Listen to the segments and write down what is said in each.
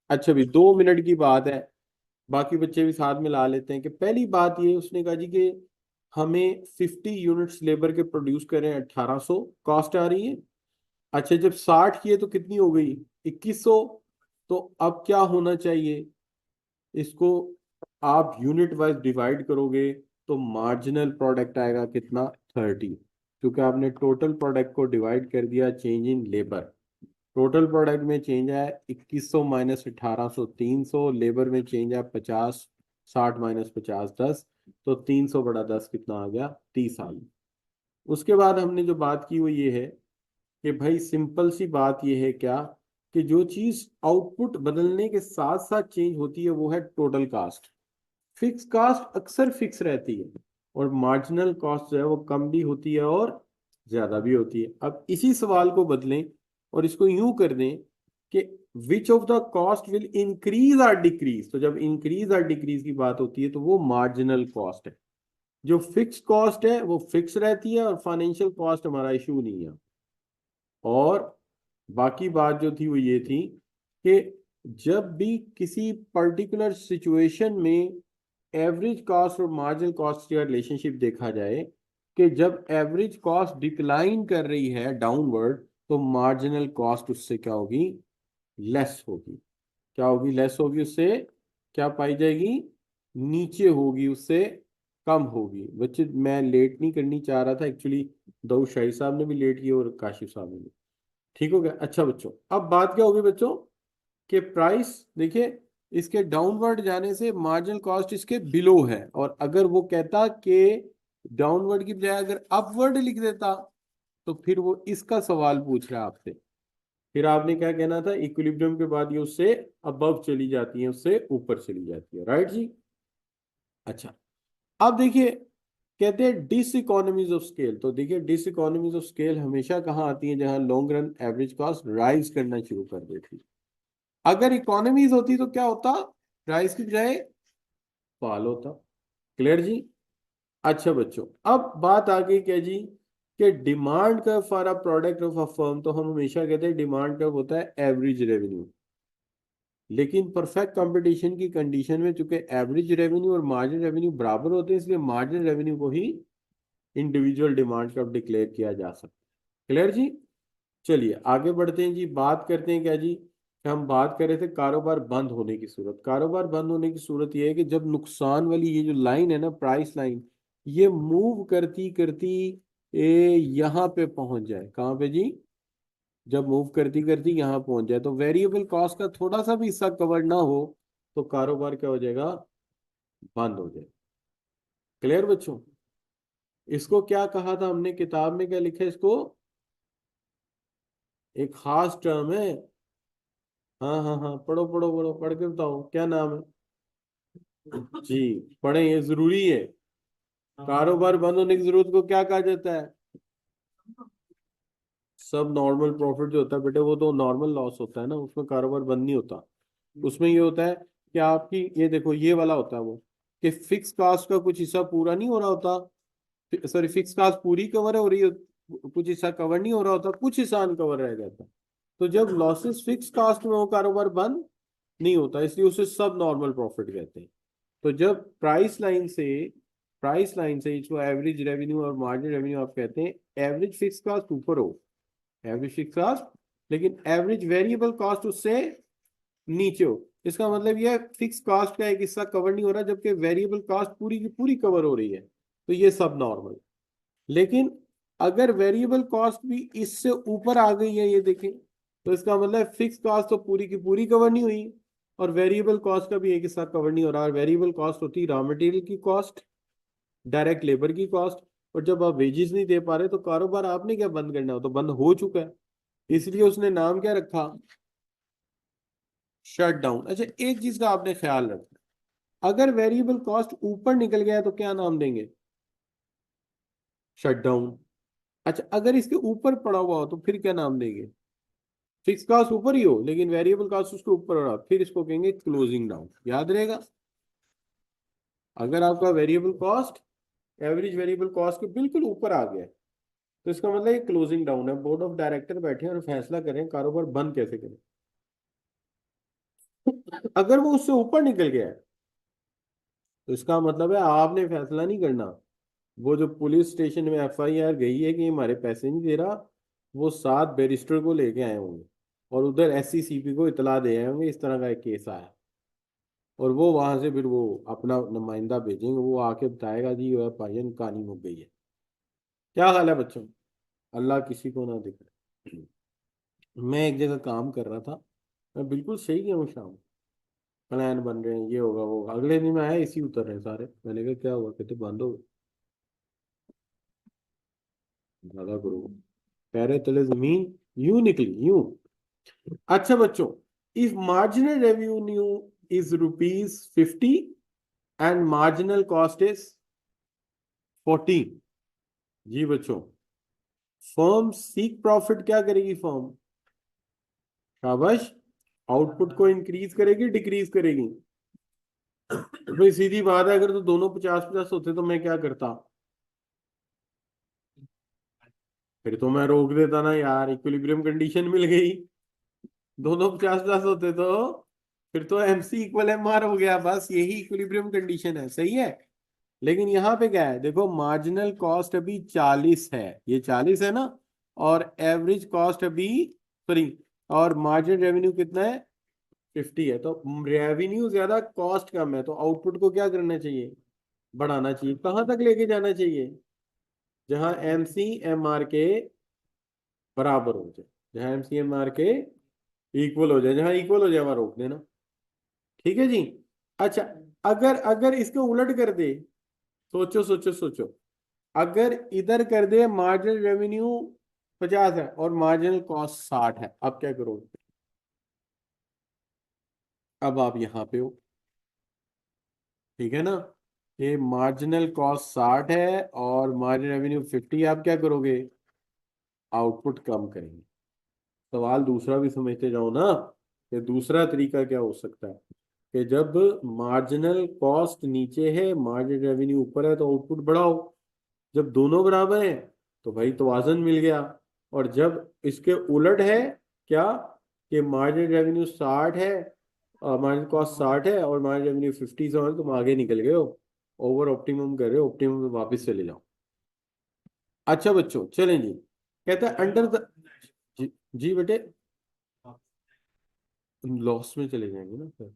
अच्छा भी 2 मिनट की बात है, बाकी बच्चे भी साथ में ला लेते हैं। कि पहली बात ये उसने कहा जी कि हमें 50 यूनिट्स लेबर के प्रोड्यूस करें, 1800 कॉस्ट आ रही है। अच्छा जब 60 किए तो कितनी हो गई, 2100। तो अब क्या होना चाहिए, इसको आप यूनिट वाइज डिवाइड करोगे तो मार्जिनल प्रोडक्ट आएगा कितना, 30। क्योंकि आपने टोटल प्रोडक्ट को डिवाइड कर दिया change in labour. Total product में चेंज है 2100 माइनस 1800, 300। लेबर में चेंज है 50, 60 माइनस 50, 10। तो 300 बड़ा 10 कितना आ गया, 30 आ गया। उसके बाद हमने जो बात की वो ये है कि भाई सिंपल सी बात ये है क्या, कि जो चीज आउटपुट बदलने के साथ साथ चेंज होती है वो है टोटल कास्ट। फिक्स कास्ट अक्सर फिक्स रहती है, और मार्जिनल कॉस्ट जो है वो कम भी होती है और ज्यादा भी होती है। अब इसी सवाल को बदलें और इसको यूं कर दें कि विच of the cost will increase और डिक्रीज। तो जब इंक्रीज और डिक्रीज की बात होती है तो वो मार्जिनल कॉस्ट है। जो फिक्स कॉस्ट है वो फिक्स रहती है, और फाइनेंशियल कॉस्ट हमारा इशू नहीं है। और बाकी बात जो थी वो ये थी कि जब भी किसी पर्टिकुलर सिचुएशन में एवरेज कॉस्ट और मार्जिनल कॉस्ट का रिलेशनशिप देखा जाए, कि जब एवरेज कॉस्ट डिक्लाइन कर रही है डाउनवर्ड, तो मार्जिनल कॉस्ट उससे क्या होगी, लेस होगी। क्या होगी, लेस होगी उससे। क्या पाई जाएगी, नीचे होगी उससे, कम होगी। बच्चे मैं लेट नहीं करनी चाह रहा था एक्चुअली, दाऊद शाही साहब ने भी लेट किया और काशिफ साहब ने भी। ठीक हो गया। अच्छा बच्चों, अब बात क्या होगी बच्चों, कि प्राइस देखिए, इसके डाउनवर्ड जाने से मार्जिनल कॉस्ट इसके बिलो है। और अगर वो कहता कि डाउनवर्ड की बजाय अगर अपवर्ड लिख देता, तो फिर वो इसका सवाल पूछ रहा है आपसे। फिर आपने क्या कहना था, इक्विलिब्रियम के बाद ये उससे अबव चली जाती है, उससे ऊपर चली जाती है, राइट जी। अच्छा, अब देखिए, कहते हैं डिस इकोनॉमीज ऑफ स्केल। तो देखिए डिस इकोनॉमीज ऑफ स्केल हमेशा कहाँ आती है, जहां long run average cost rise करना शुरू कर देती। अगर इकोनॉमीज होती तो क्या होता, राइज की बजाय फॉल होता। क्लियर जी। अच्छा बच्चों, अब बात आ गई क्या जी, कि demand curve for a product of a firm. तो हम हमेशा कहते हैं डिमांड कर्व होता है एवरेज रेवेन्यू। लेकिन परफेक्ट कंपटीशन की कंडीशन में चूंकि एवरेज रेवेन्यू और मार्जिन रेवेन्यू बराबर होते हैं, इसलिए मार्जिन रेवेन्यू को ही इंडिविजुअल डिमांड कर्व डिक्लेयर किया जा सकता है। क्लियर जी। चलिए आगे बढ़ते हैं जी, बात करते हैं क्या जी, कि हम बात कर रहे थे कारोबार बंद होने की सूरत। कारोबार बंद होने की सूरत ये है कि जब नुकसान वाली ये जो लाइन है ना, प्राइस लाइन, ये मूव करती करती यहाँ पे पहुंच जाए। कहाँ पे जी, जब मूव करती करती यहाँ पहुंच जाए, तो वेरिएबल कॉस्ट का थोड़ा सा भी हिस्सा कवर ना हो, तो कारोबार क्या हो जाएगा, बंद हो जाए। क्लियर बच्चों। इसको क्या कहा था हमने, किताब में क्या लिखा है इसको, एक खास टर्म है। हाँ हाँ हाँ, पढ़ो पढ़ो पढ़ो, पढ़ के बताओ क्या नाम है जी। पढ़े, ये जरूरी है। कारोबार बंद होने की जरूरत को क्या कहा जाता है, सब नॉर्मल प्रॉफिट जो होता है बेटे, वो तो नॉर्मल लॉस होता है ना, उसमें कारोबार बंद नहीं होता। उसमें ये होता है कि आपकी ये देखो, ये वाला होता है वो, कि फिक्स कास्ट का कुछ हिस्सा पूरा नहीं हो रहा होता। सॉरी, फिक्स कास्ट पूरी कवर हो रही है, कुछ हिस्सा कवर नहीं हो रहा होता, कुछ हिस्सा अनकवर रह जाता। तो जब लॉसेस फिक्स कास्ट में हो, कारोबार बंद नहीं होता, इसलिए उसे सब नॉर्मल प्रॉफिट कहते हैं। तो जब प्राइस लाइन से इसको एवरेज रेवेन्यू और मार्जिन रेवेन्यू आप कहते हैं, एवरेज फिक्स कॉस्ट ऊपर हो, एवरेज फिक्स कॉस्ट, लेकिन एवरेज वेरिएबल कॉस्ट उससे नीचे हो। इसका मतलब यह फिक्स कॉस्ट का एक हिस्सा कवर नहीं हो रहा, जबकि वेरिएबल कॉस्ट पूरी की पूरी कवर हो रही है, तो ये सब नॉर्मल। लेकिन अगर वेरिएबल कॉस्ट भी इससे ऊपर आ गई है, ये देखें, तो इसका मतलब फिक्स कॉस्ट तो पूरी की पूरी कवर नहीं हुई, और वेरिएबल कॉस्ट का भी एक हिस्सा कवर नहीं हो रहा। और वेरिएबल कॉस्ट होती है रॉ मटेरियल की कॉस्ट, डायरेक्ट लेबर की कॉस्ट। और जब आप वेजेस नहीं दे पा रहे, तो कारोबार आपने क्या बंद करना हो, तो बंद हो चुका है। इसलिए उसने नाम क्या रखा, शट डाउन। अच्छा, एक चीज का आपने ख्याल रखना, अगर वेरिएबल कॉस्ट ऊपर निकल गया है तो क्या नाम देंगे, शट डाउन। अच्छा, अगर इसके ऊपर पड़ा हुआ हो तो फिर क्या नाम देंगे, फिक्स कॉस्ट ऊपर ही हो लेकिन वेरिएबल कॉस्ट उसके ऊपर हो रहा, फिर इसको कहेंगे क्लोजिंग डाउन। याद रहेगा, अगर आपका variable cost average variable cost के बिल्कुल ऊपर आ गया, तो इसका मतलब ये क्लोजिंग डाउन है। बोर्ड ऑफ डायरेक्टर बैठे हैं और फैसला करें कारोबार बंद कैसे करें। अगर वो उससे ऊपर निकल गया है तो इसका मतलब है आपने फैसला नहीं करना। वो जो पुलिस स्टेशन में एफआईआर गई है कि हमारे पैसे नहीं दे रहा, वो 7 बैरिस्टर को लेके आए होंगे और उधर एससीसीपी को इतला दे आए होंगे इस तरह का एक केस आया, और वो वहां से फिर वो अपना नुमाइंदा भेजेंगे, वो आके बताएगा जी वो भाईजान कहानी मुक गई है। क्या हाल है बच्चों? अल्लाह किसी को ना दिखे। मैं एक जगह काम कर रहा था, मैं बिल्कुल सही गया हूँ शाम, प्लान बन रहे हैं, ये होगा वो होगा। अगले दिन मैं आया इसी उतर रहे हैं सारे, मैंने कहा क्या हुआ? कहते बंद हो गए। दादा गुरु पैरे तले जमीन यूं निकली यूं। अच्छा बच्चों, if marginal revenue is ₹50 and marginal cost is 14, जी बच्चों, फर्म सीक प्रॉफिट क्या करेगी फर्म? शाबाश, आउटपुट को इंक्रीज करेगी डिक्रीज करेगी? भाई सीधी बात है, अगर तो दोनों 50-50 होते तो मैं क्या करता? फिर तो मैं रोक देता ना यार, इक्विलिब्रियम कंडीशन मिल गई। दोनों 50-50 होते तो फिर तो एमसी इक्वल एमआर हो गया, बस यही इक्विलिब्रियम कंडीशन है, सही है। लेकिन यहाँ पे क्या है देखो, मार्जिनल कॉस्ट अभी 40 है, ये 40 है ना, और एवरेज कॉस्ट अभी, सॉरी, और मार्जिनल रेवेन्यू कितना है? 50 है। तो रेवेन्यू ज्यादा कॉस्ट कम है, तो आउटपुट को क्या करना चाहिए? बढ़ाना चाहिए। कहाँ तक लेके जाना चाहिए? जहां एम सी एम आर के बराबर हो जाए, जहां एम सी एम आर के इक्वल हो जाए, जहां इक्वल हो जाए वहां रोक देना। ठीक है जी। अच्छा, अगर अगर इसको उलट कर दे, सोचो सोचो सोचो, अगर इधर कर दे मार्जिनल रेवेन्यू 50 है और मार्जिनल कॉस्ट 60 है, अब क्या करोगे? अब आप यहां पे हो, ठीक है ना, ये मार्जिनल कॉस्ट 60 है और मार्जिनल रेवेन्यू 50, आप क्या करोगे? आउटपुट कम करेंगे। सवाल दूसरा भी समझते जाओ ना, कि दूसरा तरीका क्या हो सकता है, कि जब मार्जिनल कॉस्ट नीचे है मार्जिनल रेवेन्यू ऊपर है तो आउटपुट बढ़ाओ। जब दोनों बराबर हैं तो भाई तवाज़ुन मिल गया। और जब इसके उलट है, क्या, कि मार्जिनल रेवेन्यू 60 है और मार्जिनल कॉस्ट 60 है और मार्जिनल रेवेन्यू 50 से, तुम आगे निकल गए हो, ओवर ऑप्टिमम कर रहे हो, ऑप्टिमम में वापस चले जाओ। अच्छा बच्चों चलें जी, कहता है अंडर द, जी, जी बेटे, लॉस में चले जाएंगे ना फिर।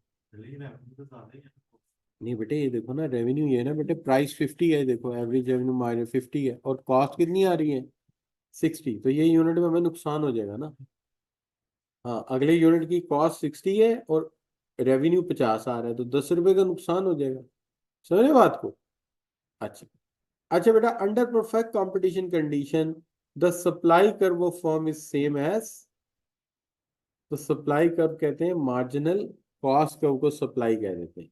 नहीं बेटे, ये देखो ना रेवेन्यू, ये है ना बेटे, प्राइस 50 है, देखो एवरेज रेवेन्यू मार्जिन 50 है और कॉस्ट कितनी आ रही है? 60, तो ये यूनिट में हमें नुकसान हो जाएगा ना। हाँ, अगले यूनिट की कॉस्ट 60 है और रेवेन्यू 50 आ रहा है, तो 10 रुपए का नुकसान हो जाएगा। समझे बात को? अच्छा, अच्छा बेटा, under perfect competition condition the supply curve of firm is same as, तो सप्लाई कर्व कहते हैं मार्जिनल कॉस्ट कर्व को सप्लाई कह देते हैं,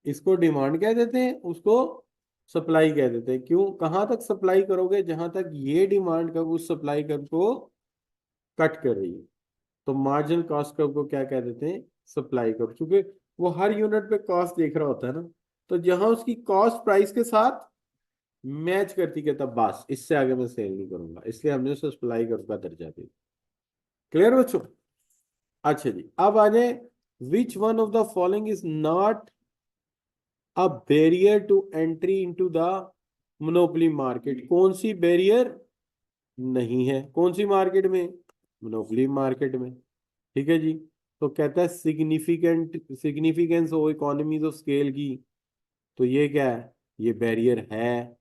इसको डिमांड कह देते हैं, उसको सप्लाई कह देते हैं। क्यों? कहाँ तक सप्लाई करोगे? जहां तक ये डिमांड कर्व उस सप्लाई कर्व को कट कर रही है। तो मार्जिनल कॉस्ट कर्व को क्या कह देते हैं? सप्लाई कर्व, क्योंकि वो हर यूनिट पे कॉस्ट देख रहा होता है ना, तो जहां उसकी कॉस्ट प्राइस के साथ मैच करती है तब बस, इससे आगे मैं सेल नहीं करूंगा, इसलिए हमने उसे सप्लाई कर्व का दर्जा दिया। क्लियर बच्चों? अच्छा जी, अब आ जाए, which one of the following is not a barrier to entry into the monopoly market? कौन सी बैरियर नहीं है? कौन सी मार्केट में? मोनोपोली मार्केट में। ठीक है जी। तो कहता है significant significance of economies of scale की, तो ये क्या है? ये बैरियर है।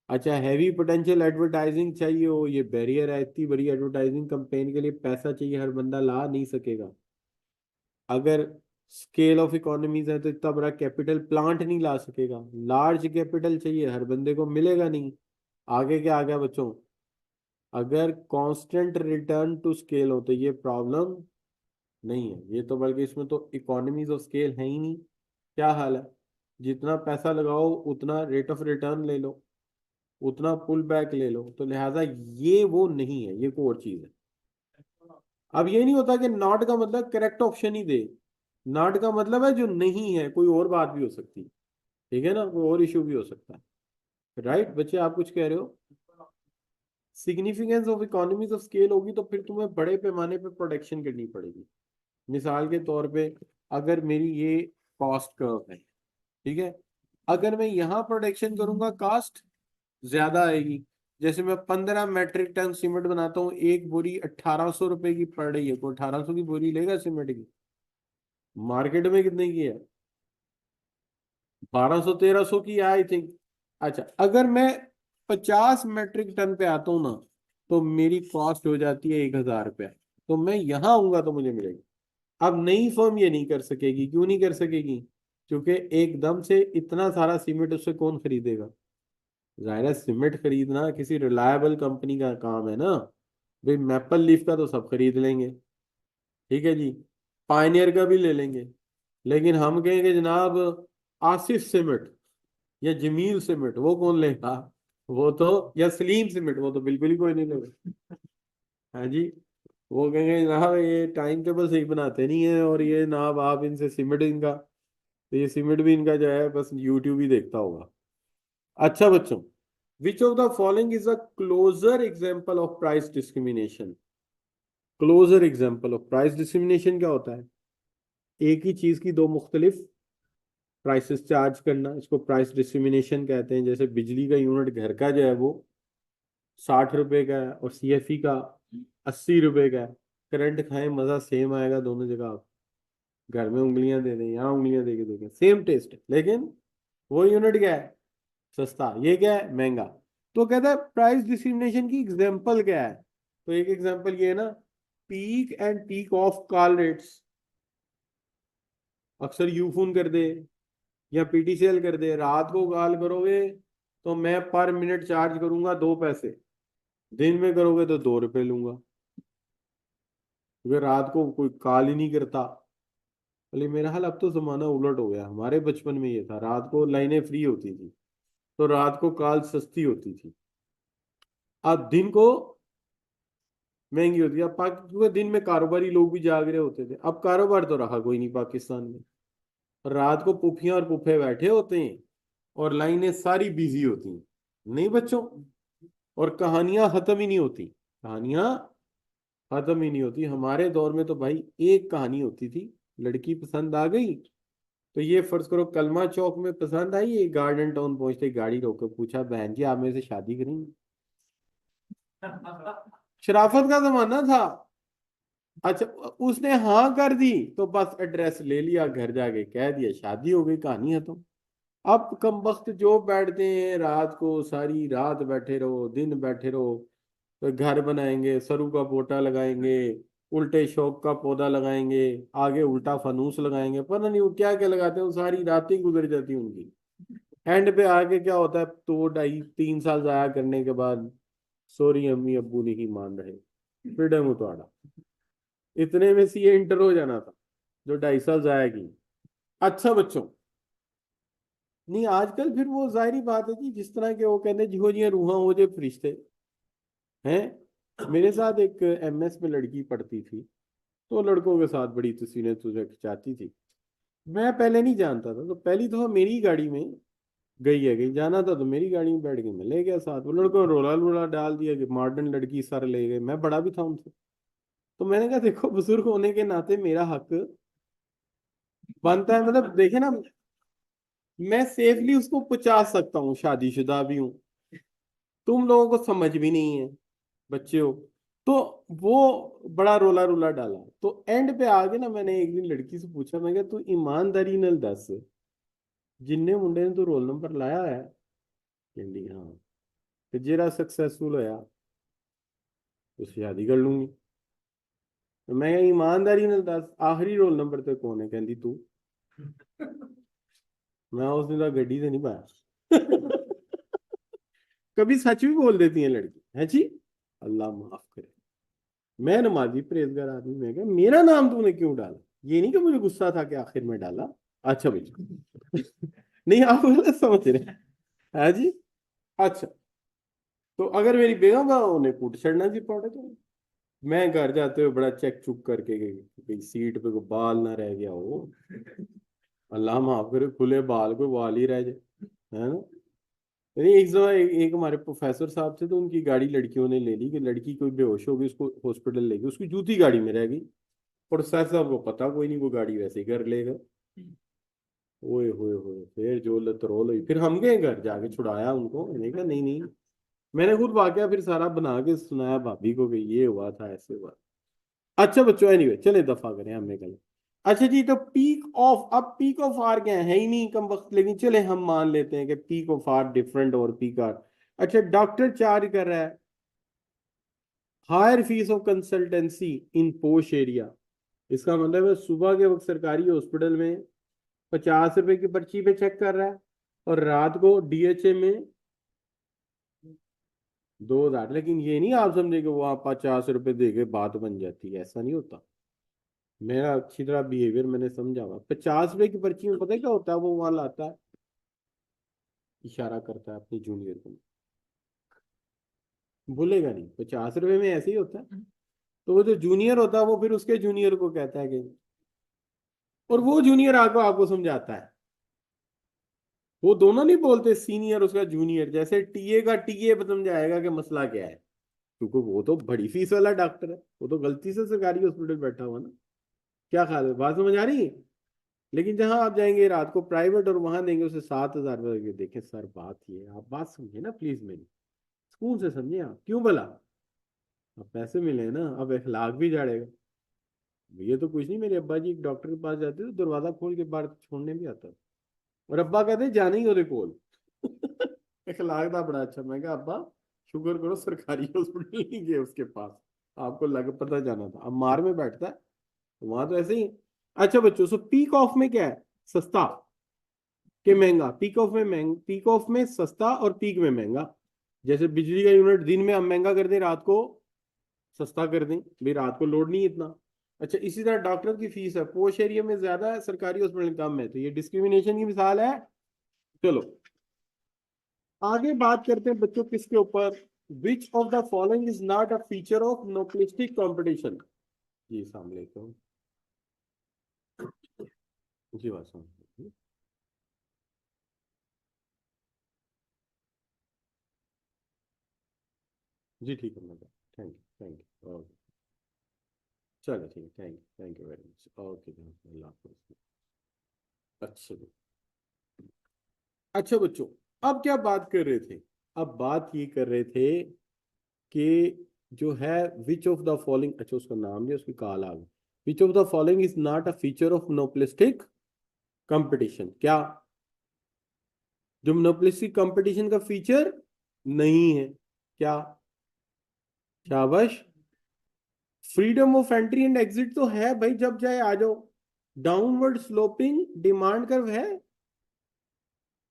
अच्छा, हैवी पोटेंशियल एडवर्टाइजिंग चाहिए हो, ये बैरियर है, इतनी बड़ी एडवर्टाइजिंग कैंपेन के लिए पैसा चाहिए, हर बंदा ला नहीं सकेगा। अगर स्केल ऑफ इकोनॉमीज है तो इतना बड़ा कैपिटल प्लांट नहीं ला सकेगा, लार्ज कैपिटल चाहिए, हर बंदे को मिलेगा नहीं। आगे क्या आ गया बच्चों? अगर कांस्टेंट रिटर्न टू स्केल हो तो ये प्रॉब्लम नहीं है, ये तो बल्कि इसमें तो इकोनॉमीज ऑफ स्केल है ही नहीं। क्या हाल है? जितना पैसा लगाओ उतना रेट ऑफ रिटर्न ले लो, उतना पुल बैक ले लो, तो लिहाजा ये वो नहीं है, ये कोई और चीज है। अब ये नहीं होता कि नॉट का मतलब correct option he they, not का मतलब है जो नहीं है, कोई और बात भी हो सकती है। ठीक है ना, कोई और इशू भी हो सकता है। राइट बच्चे, आप कुछ कह रहे हो? Significance of economies of scale होगी तो फिर तुम्हें बड़े पैमाने पे प्रोडक्शन करनी पड़ेगी। मिसाल के तौर पे अगर मेरी ये कॉस्ट कर्व है, ठीक है, अगर मैं यहाँ प्रोडक्शन करूंगा कॉस्ट ज्यादा आएगी। जैसे मैं 15 मेट्रिक टन सीमेंट बनाता हूँ, एक बोरी 1800 रुपए की पड़ रही है, कोई 1800 की बोरी लेगा सीमेंट की? मार्केट में कितने की है? 1200 1300 की है आई थिंक। अच्छा, अगर मैं 50 मेट्रिक टन पे आता हूँ ना, तो मेरी कॉस्ट हो जाती है 1000 रुपया। तो मैं यहाँ आऊंगा तो मुझे मिलेगी। अब नई फर्म ये नहीं कर सकेगी, क्यों नहीं कर सकेगी? क्योंकि एकदम से इतना सारा सीमेंट उससे कौन खरीदेगा? जाहिर है सीमेंट खरीदना किसी रिलायबल कंपनी का काम है ना। भाई मैपल लीफ का तो सब खरीद लेंगे, ठीक है जी, पायनियर का भी ले लेंगे, लेकिन हम कहेंगे जनाब आसिफ सीमेंट या जमील सीमेंट, वो कौन लेगा? वो तो, या सलीम सीमेंट, वो तो बिल्कुल ही कोई नहीं लेगा। हाँ जी, वो कहेंगे जनाब ये टाइम टेबल सही बनाते नहीं है, और ये जनाब आप इनसे सीमेंट इनका, तो ये सीमेंट भी इनका जो है बस यूट्यूब ही देखता होगा। अच्छा बच्चों, which of the following is a closer example of price discrimination? Closer example of price discrimination क्या होता है? एक ही चीज की दो मुख्तलिफ प्राइसेस चार्ज करना, इसको प्राइस डिस्क्रिमिनेशन कहते हैं। जैसे बिजली का यूनिट घर का जो है वो 60 रुपए का है, और सीएफई का 80 रुपए का है। करंट खाएं, मजा सेम आएगा दोनों जगह। आप घर में उंगलियां दे दें, यहाँ उंगलियां दे के देखें, सेम टेस्ट है, लेकिन वो यूनिट क्या है? सस्ता, ये क्या है? महंगा। तो कहता है प्राइस डिस्क्रिमिनेशन की एग्जांपल क्या है? तो एक एग्जांपल ये है ना, peak and peak of call rates. अक्सर यूफोन कर दे या पीटीसीएल कर दे, रात को कॉल करोगे तो मैं पर मिनट चार्ज करूंगा 2 पैसे, दिन में करोगे तो 2 रुपए लूंगा, क्योंकि रात को कोई कॉल ही नहीं करता। बोले मेरा हाल अब तो जमाना उलट हो गया, हमारे बचपन में ये था, रात को लाइनें फ्री होती थी, तो रात को कॉल सस्ती होती थी। अब दिन को महंगी होती है। अब क्योंकि दिन में कारोबारी लोग भी जाग रहे होते थे, अब कारोबार तो रहा कोई नहीं पाकिस्तान में। रात को पुफियां और पुफे बैठे होते हैं, और लाइनें सारी बिजी होती हैं, नहीं बच्चों? और कहानियां खत्म ही नहीं होती, कहानियां खत्म ही नहीं होती। हमारे दौर में तो भाई एक कहानी होती थी, लड़की पसंद आ गई तो ये फर्ज करो कलमा चौक में पसंद आई, ये गार्डन टाउन पहुंचते गाड़ी रोक के पूछा बहन जी आप मेरे से शादी करेंगे? शराफत का जमाना था। अच्छा, उसने हाँ कर दी तो बस एड्रेस ले लिया, घर जाके कह दिया, शादी हो गई, कहानी खत्म। अब कम वक्त जो बैठते हैं रात को, सारी रात बैठे रहो, दिन बैठे रहो, तो घर बनाएंगे, सरू का पोटा लगाएंगे, उल्टे शौक का पौधा लगाएंगे, आगे उल्टा फनूस लगाएंगे, पता नहीं वो क्या क्या लगाते हैं, वो सारी रातें गुजर जाती हैं उनकी। एंड पे आके क्या होता है, 2 2.5 3 साल जाया करने के बाद, सॉरी अम्मी अब्बू नहीं मान रहे, फ्रीडम उतारा। इतने में से ये इंटर हो जाना था, जो 2.5 साल जाया की। अच्छा बच्चों, नहीं आजकल फिर वो जाहिर बात है कि जिस तरह के वो कहते हैं जिहो जिया रूहां हो जे फरिश्ते हैं। मेरे साथ एक एमएस में लड़की पढ़ती थी, तो लड़कों के साथ बड़ी तस्वीरें तुझे खिंचाती थी। मैं पहले नहीं जानता था, तो पहली दफा मेरी गाड़ी में गई है, गई जाना था तो मेरी गाड़ी में बैठ गई, मैं ले गया साथ। वो लड़कों ने रोला रोला डाल दिया कि मॉडर्न लड़की, सर ले गए, मैं बड़ा भी था उनसे। तो मैंने कहा देखो बुजुर्ग होने के नाते मेरा हक बनता है, मतलब देखे ना, मैं सेफली उसको पहुंचा सकता हूँ, शादीशुदा भी हूँ, तुम लोगों को समझ भी नहीं है, बच्चे हो। तो वो बड़ा रोला रोला डाला, तो एंड पे आगे ना मैंने एक दिन लड़की से पूछा, मैं क्या तू ईमानदारी नाल दस, जिन्ने मुंडे ने तू रोल नंबर लाया है? कहती हाँ। ਤੇ ਜਿਹੜਾ सक्सेसफुल होया उससे शादी कर लूंगी। तो मैं कहा, ईमानदारी नाल दस आखिरी रोल नंबर ते कौन है? कहती तू। मैं उस दिन तक गड्डी से नहीं पाया। कभी सच भी बोल देती है लड़की, है जी, अल्लाह माफ करे। मैं नमाजी परहेजगार आदमी, मैं क्या मेरा नाम तूने क्यों डाला? ये नहीं कि मुझे गुस्सा था कि आखिर में डाला। अच्छा भाई। नहीं आप गलत समझ रहे हैं, है जी। अच्छा, तो अगर मेरी बेगम का उन्हें कूट छड़ना जी पड़े, तो मैं घर जाते हुए बड़ा चेक चुक करके गई कि सीट पे कोई बाल ना रह गया हो, अल्लाह माफ करे, खुले बाल कोई बाल ही रह जाए, है ना। नहीं एक जगह एक हमारे प्रोफेसर साहब थे, तो उनकी गाड़ी लड़कियों ने ले ली, कि लड़की कोई बेहोश हो गई, उसको हॉस्पिटल ले गई, उसकी जूती गाड़ी में रह गई। प्रोसेसर को पता कोई नहीं, वो गाड़ी वैसे ही कर लेगा। ओए होए होए, फिर जो लतरोल हुई, फिर हम गए घर जाके छुड़ाया उनको, मैंने कहा नहीं नहीं, मैंने खुद वाकया फिर सारा बना के सुनाया भाभी को कि ये हुआ था, ऐसे हुआ। अच्छा बच्चों, एनीवे चले दफा करें हमें कल। अच्छा जी, तो पीक ऑफ, अब पीक ऑफ आर क्या है ही नहीं कम वक्त, लेकिन चले हम मान लेते हैं कि पीक ऑफ आर डिफरेंट और पीक आर। अच्छा, डॉक्टर चार्ज कर रहा है higher fees of consultancy in posh area. इसका मतलब है सुबह के वक्त सरकारी हॉस्पिटल में 50 रुपए की पर्ची पे चेक कर रहा है, और रात को डीएचए में 2,000। लेकिन ये नहीं आप समझे कि वो आप 50 रुपए दे के बात बन जाती है, ऐसा नहीं होता। मेरा अच्छी तरह बिहेवियर मैंने समझा हुआ। 50 रुपए की पर्ची में पता है क्या होता है, वो वहां लाता है, इशारा करता है अपनी जूनियर को, भूलेगा नहीं, 50 रुपए में ऐसे ही होता है। तो वो जो जूनियर होता है वो फिर उसके जूनियर को कहता है कि, और वो जूनियर आपको आपको समझाता है। वो दोनों नहीं बोलते, सीनियर उसका जूनियर, जैसे टीए का टीए समझाएगा कि मसला क्या है, क्योंकि वो तो बड़ी फीस वाला डॉक्टर है, वो तो गलती से सरकारी हॉस्पिटल बैठा हुआ ना। क्या ख्याल है, बात समझ आ रही है? लेकिन जहां आप जाएंगे रात को प्राइवेट और वहां देंगे उसे 7,000 रुपये, देखे सर बात ये है, आप बात समझे ना प्लीज मेरी, सुकून से समझे आप, क्यों भला, अब पैसे मिले हैं ना, अब अखलाक भी झाड़ेगा। ये तो कुछ नहीं, मेरे अब्बा जी एक डॉक्टर के पास जाते तो दरवाजा खोल के बाहर छोड़ने भी आता, और अब्बा कहते जाने ही ओदे कोल। अखलाक था बड़ा अच्छा। मैं कहा अब्बा शुक्र करो सरकारी हॉस्पिटल नहीं गए उसके पास, आपको लग पता जाना था, अब मार में बैठता है वहां तो ऐसे ही। अच्छा बच्चों, सो पीक ऑफ में क्या है, सस्ता के महंगा, पीक ऑफ में महंगा, पीक ऑफ में सस्ता और पीक में महंगा। जैसे बिजली का यूनिट दिन में हम महंगा कर दें, रात को सस्ता कर दें, भाई रात को लोड नहीं इतना। अच्छा, इसी तरह डॉक्टर की फीस है, पोश एरिया में ज्यादा है, सरकारी हॉस्पिटल कम है, तो ये डिस्क्रिमिनेशन की मिसाल है। चलो आगे बात करते हैं बच्चों किसके ऊपर, which of the following is not a feature of monopolistic competition. जी अस्सलाम वालेकुम। जी वालेकुम। जी ठीक है मैडम, थैंक यू ओके। चलो ठीक है, thank you very much, okay अल्लाह हाफिज़। अच्छा जी। अच्छा बच्चों, अब क्या बात कर रहे थे, अब बात ये कर रहे थे कि जो है विच ऑफ द फॉलोइंग, अच्छा उसका नाम नहीं, उसकी कॉल आ गई, विच of the following is not a feature of monopolistic competition. क्या जो मोनोपोलिस्टिक कंपटीशन का फीचर नहीं है, क्या, शाबाश, freedom of entry and exit तो है भाई, जब चाहे आ जाओ। डाउनवर्ड स्लोपिंग डिमांड कर्व है,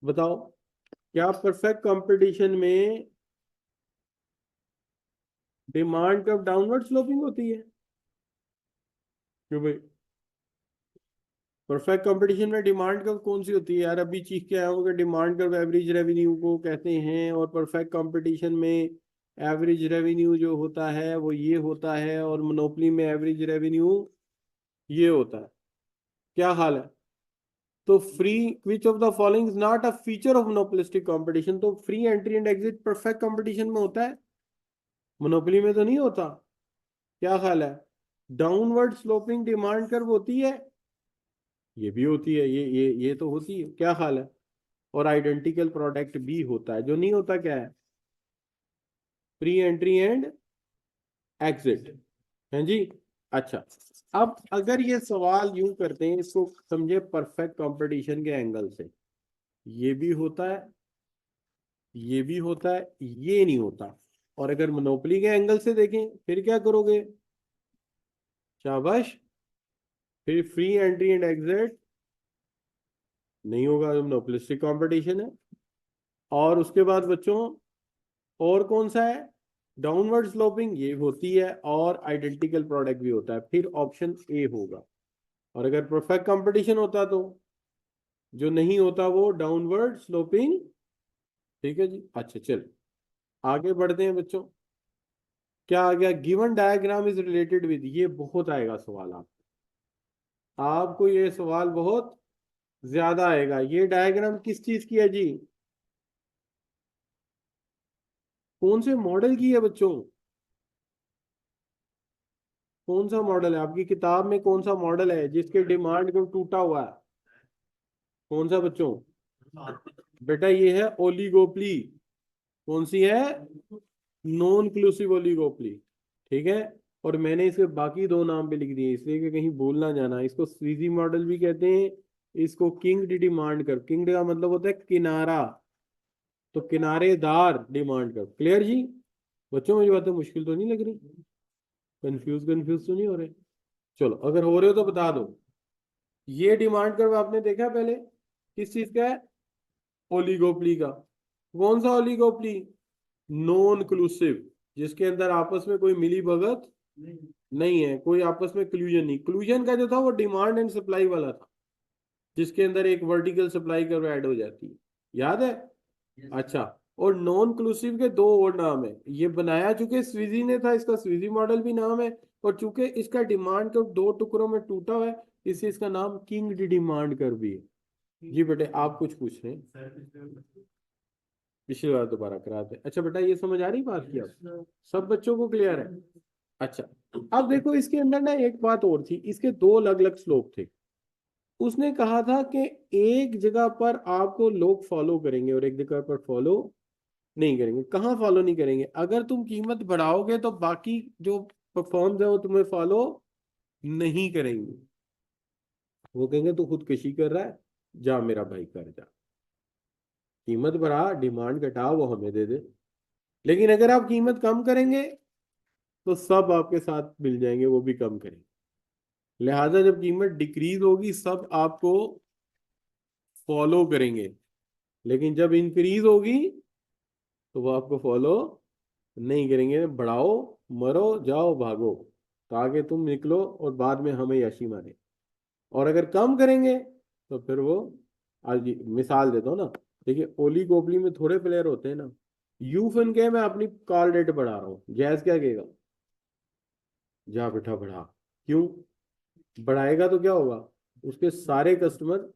बताओ, क्या परफेक्ट कंपटीशन में डिमांड कर्व डाउनवर्ड स्लोपिंग होती है? क्यों भाई, परफेक्ट कंपटीशन में डिमांड कर्व कौन सी होती है यार, अभी चीख के आया हूँ कि डिमांड कर्व एवरेज रेवेन्यू को कहते हैं, और परफेक्ट कंपटीशन में एवरेज रेवेन्यू जो होता है वो ये होता है, और मोनोपोली में एवरेज रेवेन्यू ये होता है। क्या हाल है? तो free, which of the following is not a feature of monopolistic competition, तो free entry and exit perfect competition में होता है, मोनोपोली में तो नहीं होता। क्या ख्याल है? डाउनवर्ड स्लोपिंग डिमांड कर्व होती है, ये भी होती है, ये तो होती है, क्या ख्याल है? और आइडेंटिकल प्रोडक्ट भी होता है, जो नहीं होता क्या है, प्री एंट्री एंड एग्जिट, है जी। अच्छा, अब अगर ये सवाल यूं करते हैं, इसको समझे परफेक्ट कंपटीशन के एंगल से, ये भी होता है, ये भी होता है, ये नहीं होता, और अगर मोनोपोली के एंगल से देखें फिर क्या करोगे, शाबाश, फिर फ्री एंट्री एंड एग्जिट नहीं होगा, मोनोपोलिस्टिक कंपटीशन है। और उसके बाद बच्चों और कौन सा है, डाउनवर्ड स्लोपिंग ये होती है, और आइडेंटिकल प्रोडक्ट भी होता है, फिर ऑप्शन ए होगा। और अगर परफेक्ट कंपटीशन होता तो जो नहीं होता वो डाउनवर्ड स्लोपिंग। ठीक है जी। अच्छा चल आगे बढ़ते हैं बच्चों, क्या आ गया, given diagram is related with, ये बहुत आएगा सवाल, आपको ये सवाल बहुत ज्यादा आएगा। ये डायग्राम किस चीज की है जी, कौन से मॉडल की है बच्चों, कौन सा मॉडल है आपकी किताब में, कौन सा मॉडल है जिसके डिमांड को टूटा हुआ है? कौन सा बच्चों? बेटा ये है ओलिगोपली। कौन सी है? नॉन क्लूसिव ओलिगोपली। ठीक है। और मैंने इसके बाकी दो नाम पे लिख दिए इसलिए कि कहीं भूल ना जाना। इसको स्वीजी मॉडल भी कहते हैं, इसको किंग डिमांड कर। किंग का मतलब होता है किनारा, तो किनारेदार डिमांड कर। क्लियर जी? बच्चों मुझे बातें मुश्किल तो नहीं लग रही? कंफ्यूज तो नहीं हो रहे? चलो अगर हो रहे हो तो बता दो। ये डिमांड कर्व आपने देखा पहले, किस चीज का है? ओलिगोपली का। कौन सा ओलिगोपली? नॉन क्लूसिव, जिसके अंदर आपस में कोई मिली भगत नहीं है, कोई आपस में क्लूजन नहीं। क्लूजन का जो था वो डिमांड एंड सप्लाई वाला था, जिसके अंदर एक वर्टिकल सप्लाई कर्व ऐड हो जाती है। याद है? अच्छा। और नॉन क्लूसिव के दो और नाम है। ये बनाया चूंकि स्वीजी ने था, इसका स्वीजी मॉडल भी नाम है। और चूंकि इसका डिमांड कर्व दो टुकड़ों में टूटा हुआ है, इसलिए इसका नाम किंग डिमांड कर्व भी है। जी बेटे आप कुछ पूछ रहे हैं? पिछली बार दोबारा कराते। अच्छा बेटा ये समझ आ रही बात की अब? सब बच्चों को क्लियर है? अच्छा। अब देखो इसके अंदर ना एक बात और थी, इसके दो अलग अलग स्लोप थे। उसने कहा था कि एक जगह पर आपको लोग फॉलो करेंगे और एक जगह पर फॉलो नहीं करेंगे। कहाँ फॉलो नहीं करेंगे? अगर तुम कीमत बढ़ाओगे तो बाकी जो परफॉर्म्स है वो तुम्हें फॉलो नहीं करेंगे। वो कहेंगे तू खुदकुशी कर रहा है, जा मेरा भाई कर जा। कीमत बढ़ा, डिमांड घटा, वो हमें दे दे। लेकिन अगर आप कीमत कम करेंगे तो सब आपके साथ मिल जाएंगे, वो भी कम करेंगे। लिहाजा जब कीमत डिक्रीज होगी सब आपको फॉलो करेंगे, लेकिन जब इंक्रीज होगी तो वो आपको फॉलो नहीं करेंगे। बढ़ाओ, मरो, जाओ, भागो, ताकि तुम निकलो और बाद में हमें यशी मारे। और अगर कम करेंगे तो फिर वो, आज मिसाल देता हूँ ना। देखिए ओलिगोपली में थोड़े प्लेयर होते हैं ना। यूफिन के मैं अपनी कॉल रेट बढ़ा रहा हूँ, जैस क्या कहेगा? जा बेटा बढ़ा। क्यों? बढ़ाएगा तो क्या होगा? उसके सारे कस्टमर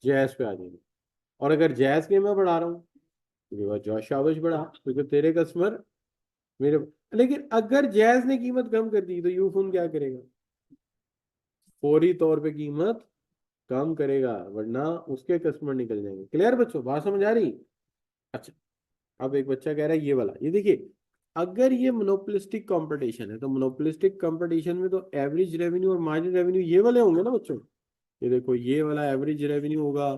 जैस पे आ जाएंगे। और अगर जैस के मैं बढ़ा रहा हूँ तो जो शाबाश बढ़ा, क्योंकि तेरे कस्टमर मेरे। लेकिन अगर जैस ने कीमत कम कर दी तो यूफोन क्या करेगा? फौरी तौर पे कीमत कम करेगा, वरना उसके कस्टमर निकल जाएंगे। क्लियर बच्चों? बात समझ आ रही? अच्छा। अब एक बच्चा कह रहा है ये वाला, ये देखिए, अगर ये मोनोपोलिस्टिक कंपटीशन है तो मोनोपोलिस्टिक कंपटीशन में तो एवरेज रेवेन्यू और मार्जिन रेवेन्यू ये वाले होंगे ना बच्चों। ये देखो ये वाला एवरेज रेवेन्यू होगा,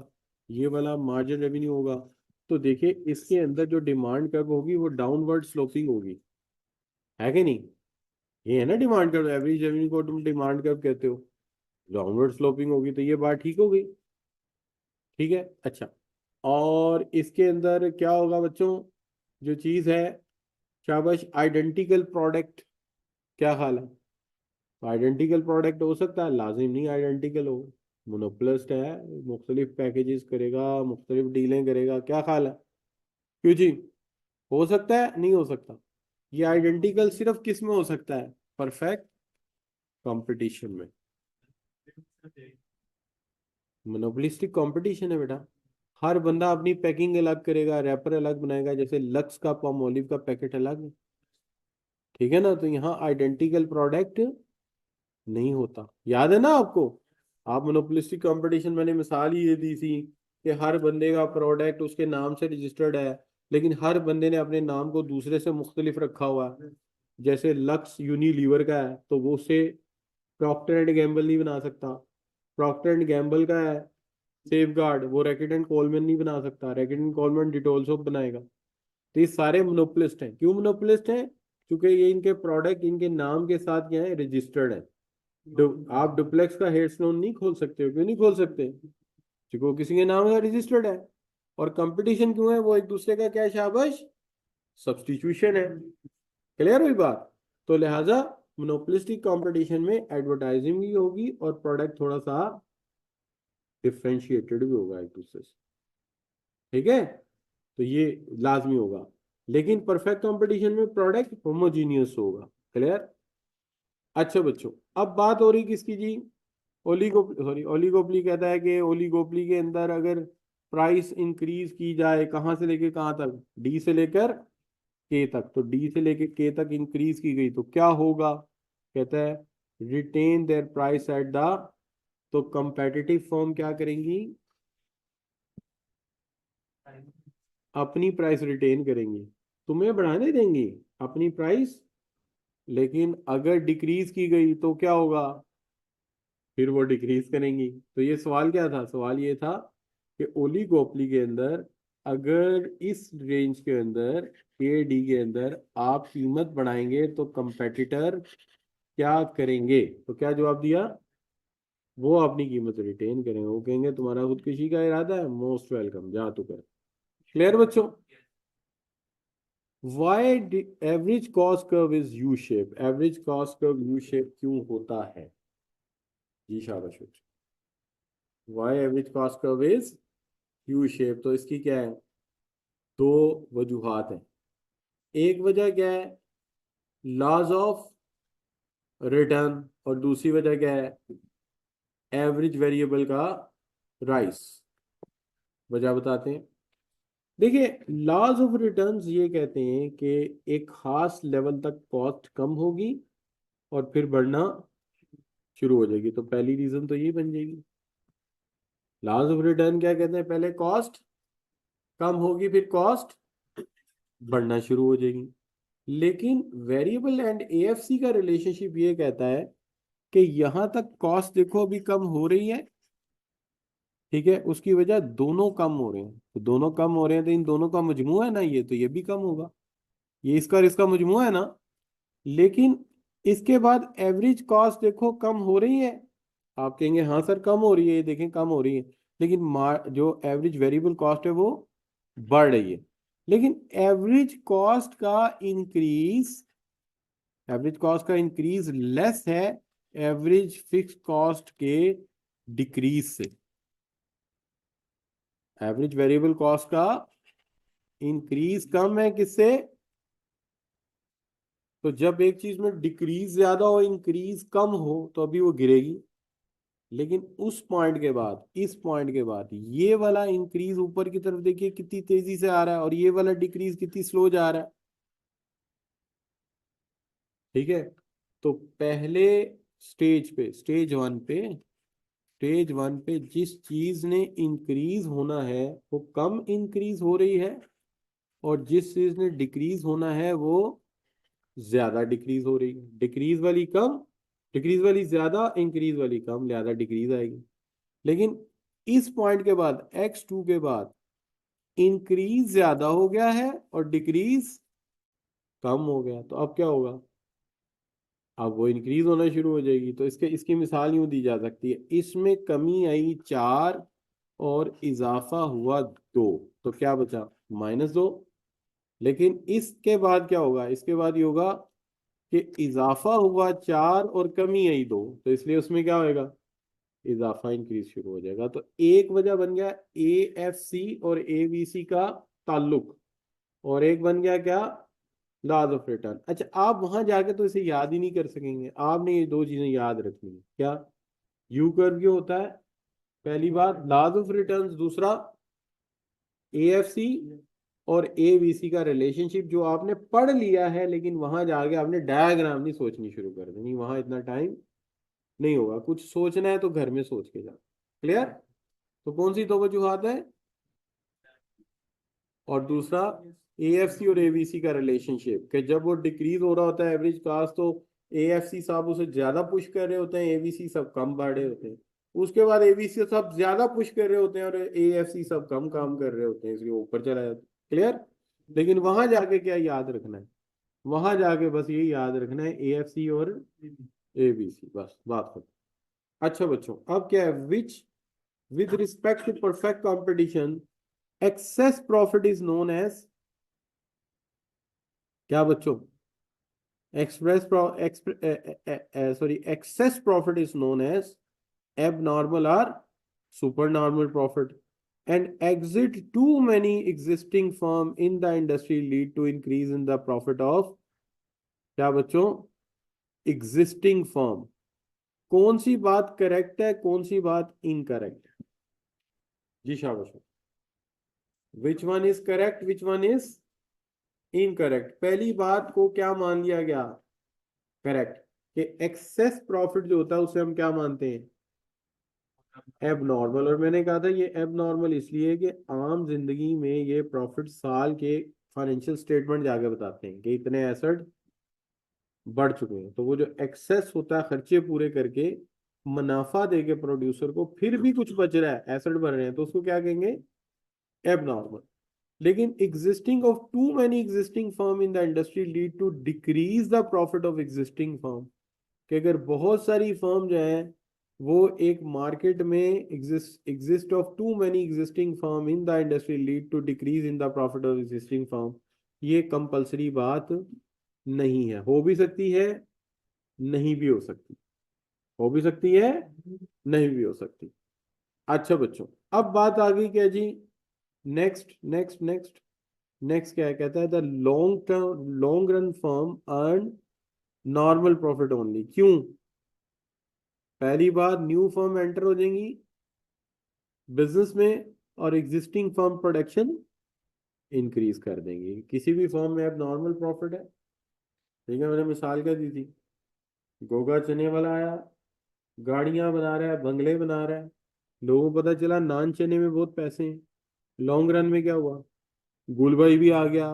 ये वाला मार्जिन रेवेन्यू होगा। तो देखिए इसके अंदर जो डिमांड कर्व होगी वो डाउनवर्ड स्लोपिंग होगी, है कि नहीं? ये है ना डिमांड कर्व, एवरेज रेवेन्यू को तुम डिमांड कर्व कहते हो। डाउनवर्ड स्लोपिंग होगी तो ये बात ठीक हो गई। ठीक है। अच्छा। और इसके अंदर क्या होगा बच्चों? जो चीज है, शाबाश, आइडेंटिकल प्रोडक्ट। क्या ख्याल है? आइडेंटिकल प्रोडक्ट हो सकता है, लाजिम नहीं आइडेंटिकल हो। मोनोप्लस्ट है, मुख्तलिफ पैकेजेस करेगा, मुख्तलिफ डीलें करेगा। क्या ख्याल है? क्यों जी? हो सकता है, नहीं हो सकता? ये आइडेंटिकल सिर्फ किस में हो सकता है? परफेक्ट कंपटीशन में। मोनोपोलिस्टिक कंपटीशन है बेटा। हर बंदा अपनी पैकिंग अलग करेगा, रैपर अलग बनाएगा, जैसे लक्स का पॉम ओलिव का पैकेट अलग है। ठीक है ना? तो यहाँ आइडेंटिकल प्रोडक्ट नहीं होता। याद है ना आपको? आप मोनोपोलिस्टिक कंपटीशन, मैंने मिसाल ही ये दी थी कि हर बंदे का प्रोडक्ट उसके नाम से रजिस्टर्ड है, लेकिन हर बंदे ने अपने नाम को दूसरे से मुख्तलिफ रखा हुआ है। जैसे लक्स यूनिलीवर का है तो वो उसे प्रॉक्टर एंड गैम्बल नहीं बना सकता। प्रॉक्टर एंड गैम्बल का है सेफ गार्ड, वो रैकेट एंड कोलमैन नहीं बना सकता। Racket and Colman Dettol soap बनाएगा। तो ये सारे मोनोपोलिस्ट हैं। क्यों मोनोपोलिस्ट हैं? क्योंकि ये इनके प्रोडक्ट इनके नाम के साथ क्या है? रजिस्टर्ड है। आप डुप्लेक्स का हेयर सलून नहीं खोल सकते हो। क्यों नहीं खोल सकते? क्योंकि वो किसी के नाम का रजिस्टर्ड है। और कंपटीशन क्यों है? वो एक दूसरे का क्या है? शाबाश, सब्सटीट्यूशन है। क्लियर हुई बात? तो लिहाजा मोनोपोलिस्टिक कंपटीशन में एडवर्टाइजिंग भी होगी और प्रोडक्ट थोड़ा सा डिफ्रेंशिएटेड भी होगा एक दूसरे से। ठीक है? तो ये लाजमी होगा। लेकिन परफेक्ट कंपटीशन में प्रोडक्ट होमोजीनियस होगा। क्लियर? अच्छा बच्चों, अब बात हो रही किसकी जी? ओलिगोपली, सॉरी ओलिगोपली कहता है कि ओलिगोपली के अंदर अगर प्राइस इंक्रीज की जाए, कहाँ से लेके कहाँ तक? डी से लेकर के तक। तो डी से लेकर के तक इंक्रीज की गई तो क्या होगा? कहता है retain their price at the, तो कंपेटिटिव फर्म क्या करेंगी, अपनी प्राइस रिटेन करेंगी, तुम्हें बढ़ाने देंगी अपनी प्राइस, लेकिन अगर डिक्रीज की गई तो क्या होगा, फिर वो डिक्रीज करेंगी। तो ये सवाल क्या था, सवाल ये था कि ओलिगोपोली के अंदर अगर इस रेंज के अंदर ए डी के अंदर आप कीमत बढ़ाएंगे तो कंपेटिटर क्या करेंगे, तो क्या जवाब दिया, वो अपनी कीमत रिटेन करेंगे, वो कहेंगे तुम्हारा खुदकुशी का इरादा है, मोस्ट वेलकम, जा तू कर। क्लियर बच्चों? Why average cost curve is U shape, average cost curve U shape क्यों होता है, जी शाबाश बच्चों, why average cost curve is U shape, तो इसकी क्या है, दो वजूहात हैं। एक वजह क्या है, लॉज ऑफ रिटर्न, और दूसरी वजह क्या है, एवरेज वेरिएबल का राइस। वजह बताते हैं। देखिए, लॉज ऑफ रिटर्न्स ये कहते हैं कि एक खास लेवल तक कॉस्ट कम होगी और फिर बढ़ना शुरू हो जाएगी, तो पहली रीजन तो ये बन जाएगी। लॉज ऑफ रिटर्न क्या कहते हैं, पहले कॉस्ट कम होगी फिर कॉस्ट बढ़ना शुरू हो जाएगी। लेकिन वेरिएबल एंड एएफसी का रिलेशनशिप ये कहता है कि यहां तक कॉस्ट देखो अभी कम हो रही है, ठीक है, उसकी वजह दोनों कम हो रहे हैं, तो दोनों कम हो रहे हैं तो इन दोनों का मजमू है ना, ये तो ये भी कम होगा, ये इसका और इसका मजमू है ना। लेकिन इसके बाद एवरेज कॉस्ट देखो कम हो रही है, आप कहेंगे हाँ सर कम हो रही है, ये देखें कम हो रही है, लेकिन जो एवरेज वेरिएबल कॉस्ट है वो बढ़ रही है। लेकिन एवरेज कॉस्ट का इंक्रीज, एवरेज कॉस्ट का इंक्रीज लेस है एवरेज फिक्स कॉस्ट के डिक्रीज से। एवरेज वेरिएबल कॉस्ट का इंक्रीज कम है किससे, तो जब एक चीज में डिक्रीज ज्यादा हो इंक्रीज कम हो तो अभी वो गिरेगी, लेकिन उस पॉइंट के बाद, इस पॉइंट के बाद ये वाला इंक्रीज ऊपर की तरफ देखिए कितनी तेजी से आ रहा है और ये वाला डिक्रीज कितनी स्लो जा रहा है, ठीक है। तो पहले स्टेज पे, स्टेज वन पे जिस चीज ने इंक्रीज होना है वो कम इंक्रीज हो रही है, और जिस चीज ने डिक्रीज होना है वो ज्यादा डिक्रीज हो रही है। डिक्रीज वाली कम, डिक्रीज वाली ज्यादा, इंक्रीज वाली कम, लिहाजा डिक्रीज आएगी। लेकिन इस पॉइंट के बाद x2 के बाद इंक्रीज ज्यादा हो गया है और डिक्रीज कम हो गया, तो अब क्या होगा, अब वो इंक्रीज होना शुरू हो जाएगी। तो इसके इसकी मिसाल यूं दी जा सकती है, इसमें कमी आई 4 और इजाफा हुआ 2, तो क्या बचा, -2। लेकिन इसके बाद क्या होगा, इसके बाद ये होगा कि इजाफा हुआ 4 और कमी आई 2, तो इसलिए उसमें क्या होएगा, इजाफा इंक्रीज शुरू हो जाएगा। तो एक वजह बन गया ए एफ सी और ए बी सी का ताल्लुक, और एक बन गया क्या, लॉज ऑफ रिटर्न। अच्छा, आप वहां जाके तो इसे याद ही नहीं कर सकेंगे, आपने ये दो चीजें याद रखनी है, क्या, यू कर्व क्यों होता है, पहली बात लॉज ऑफ रिटर्न, दूसरा ए एफ सी और ए बी सी का रिलेशनशिप जो आपने पढ़ लिया है, लेकिन वहां जाके आपने डायग्राम नहीं सोचनी शुरू कर देनी, वहां इतना टाइम नहीं होगा, कुछ सोचना है तो घर में सोच के जा। क्लियर? तो कौन सी दो वजूहत है, और दूसरा एएफसी और एबीसी का रिलेशनशिप, कि जब वो डिक्रीज हो रहा होता है एवरेज कास्ट तो एएफसी साहब उसे ज्यादा पुश कर रहे होते हैं, एबीसी सब कम बढ़ रहे होते हैं, उसके बाद एबीसी सब ज्यादा पुश कर रहे होते हैं और एएफसी सब कम काम कर रहे होते हैं, इसलिए ऊपर चला जाता है। क्लियर? लेकिन वहां जाके क्या याद रखना है, वहां जाके बस यही याद रखना है, एएफसी और एबीसी, बस बात खत्म। अच्छा बच्चों, अब क्या है, विच with respect to perfect competition excess profit is known as, क्या बच्चों, express sorry excess profit is known as abnormal or supernormal profit, and exit too many existing firm in the industry lead to increase in the profit of, क्या बच्चों, existing firm। कौन सी बात correct है, कौन सी बात incorrect है, जी शाबाश, विच one is correct, which one is incorrect. पहली बात को क्या मान लिया गया, करेक्ट, कि एक्सेस प्रॉफिट जो होता है उसे हम क्या मानते हैं, एब नॉर्मल। और मैंने कहा था ये एब नॉर्मल इसलिए कि आम जिंदगी में ये प्रॉफिट साल के फाइनेंशियल स्टेटमेंट जाके बताते हैं कि इतने एसेट बढ़ चुके हैं। तो वो जो एक्सेस होता है खर्चे पूरे करके मुनाफा दे के प्रोड्यूसर को, फिर भी कुछ बच रहा है, एसेट बढ़ रहे हैं, तो उसको क्या कहेंगे, एब नॉर्मल। लेकिन existing of too many existing firm in the industry lead to decrease the profit of existing firm. कि अगर बहुत सारी फर्म जो है वो एक मार्केट में exist of too many existing firm in the industry lead to decrease in the profit of existing firm, ये कंपलसरी बात नहीं है। हो भी सकती है, नहीं भी हो सकती, हो भी सकती है, नहीं भी हो सकती। अच्छा बच्चों, अब बात आ गई क्या जी, नेक्स्ट नेक्स्ट नेक्स्ट नेक्स्ट क्या है, कहता है the long term long run firm earn normal profit only. क्यों? पहली बार न्यू फर्म एंटर हो जाएंगी बिजनेस में और एग्जिस्टिंग फर्म प्रोडक्शन इंक्रीज कर देंगे। किसी भी फर्म में अब नॉर्मल प्रॉफिट है, ठीक है, मैंने मिसाल क्या दी थी, गोगा चने वाला आया, गाड़ियां बना रहा है, बंगले बना रहा है, लोगों को पता चला नान चने में बहुत पैसे हैं। लॉन्ग रन में क्या हुआ, गुलबाई भी आ गया,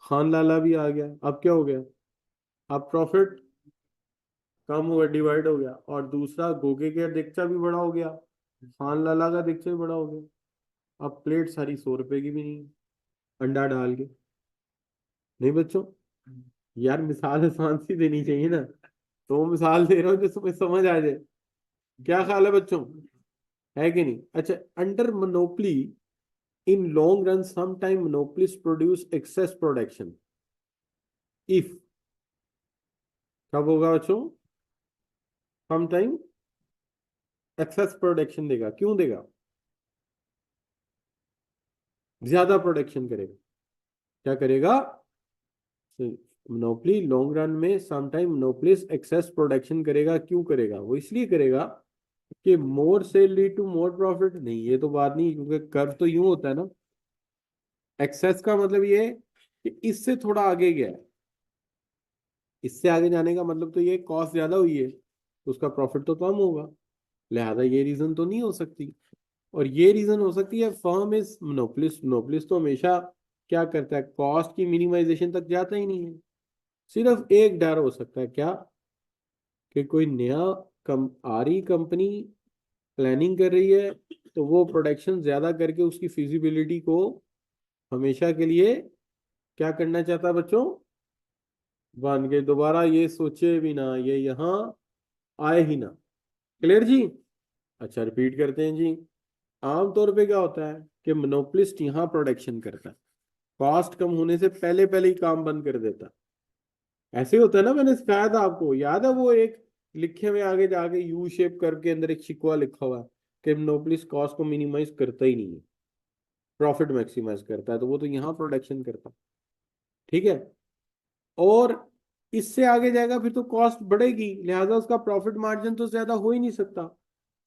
खान लाला भी आ गया, अब क्या हो गया, अब प्रॉफिट कम हुआ, डिवाइड हो गया। और दूसरा गोगे का दिक्चा भी बड़ा हो गया, खान लाला का दिक्चा भी बड़ा हो गया। अब प्लेट सारी 100 रुपए की भी नहीं है, अंडा डाल के। नहीं बच्चों, यार मिसाल आसान सी देनी चाहिए ना, तो मिसाल दे रहा हूँ जो तुम्हें समझ आ जाए। क्या ख्याल है बच्चों, है कि नहीं? अच्छा, under monopoly in long run some time monopolist produce excess production if, कब होगा बच्चों, सम टाइम एक्सेस प्रोडक्शन देगा। क्यों देगा, ज्यादा प्रोडक्शन करेगा, क्या करेगा, मोनोपली लॉन्ग रन में some time monopolist excess production करेगा। क्यों करेगा, वो इसलिए करेगा कि more sale lead to more profit. नहीं, ये तो बात नहीं, क्योंकि कर्व तो यूं होता है ना, एक्सेस का मतलब ये है कि इससे थोड़ा आगे गया है, इससे आगे जाने का मतलब तो ये कॉस्ट ज्यादा हुई है, तो उसका प्रॉफिट तो कम होगा। लिहाजा ये रीजन तो नहीं हो सकती। और ये रीजन हो सकती है फर्म इज मोनोपलिस्ट। मोनोपलिस्ट तो हमेशा क्या करता है, कॉस्ट की मिनिमाइजेशन तक जाता ही नहीं है। सिर्फ एक डर हो सकता है, क्या, कि कोई नया आ रही कंपनी प्लानिंग कर रही है, तो वो प्रोडक्शन ज्यादा करके उसकी फिजिबिलिटी को हमेशा के लिए क्या करना चाहता है बच्चों, बन के दोबारा ये सोचे भी ना, ये यहाँ आए ही ना। क्लियर जी? अच्छा, रिपीट करते हैं जी। आमतौर पे क्या होता है कि मोनोपलिस्ट यहाँ प्रोडक्शन करता है, कॉस्ट कम होने से पहले पहले ही काम बंद कर देता है। ऐसे होता है ना, मैंने सिखाया था आपको, याद है वो एक लिखे हुए आगे जाके यू शेप करके अंदर एक शिकवा लिखा हुआ है कि मोनोपलिस्ट कॉस्ट को मिनिमाइज करता ही नहीं है, प्रॉफिट मैक्सिमाइज करता है। तो वो तो यहाँ प्रोडक्शन करता है, ठीक है। और इससे आगे जाएगा फिर तो कॉस्ट बढ़ेगी, लिहाजा उसका प्रॉफिट मार्जिन तो ज्यादा हो ही नहीं सकता।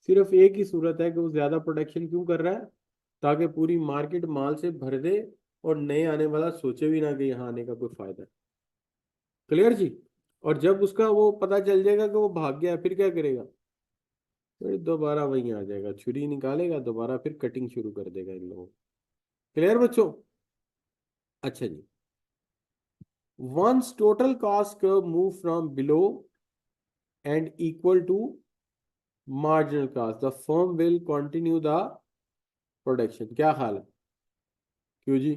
सिर्फ एक ही सूरत है कि वो ज्यादा प्रोडक्शन क्यों कर रहा है, ताकि पूरी मार्केट माल से भर दे और नए आने वाला सोचे भी ना कि यहाँ आने का कोई फायदा है। क्लियर जी? और जब उसका वो पता चल जाएगा कि वो भाग गया, फिर क्या करेगा, फिर दोबारा वहीं आ जाएगा, छुरी निकालेगा, दोबारा फिर कटिंग शुरू कर देगा इन लोगों को। क्लियर बच्चों? अच्छा जी, once total cost curve move from below and equal to marginal cost, the firm will continue the production। क्या हाल है, क्यों जी?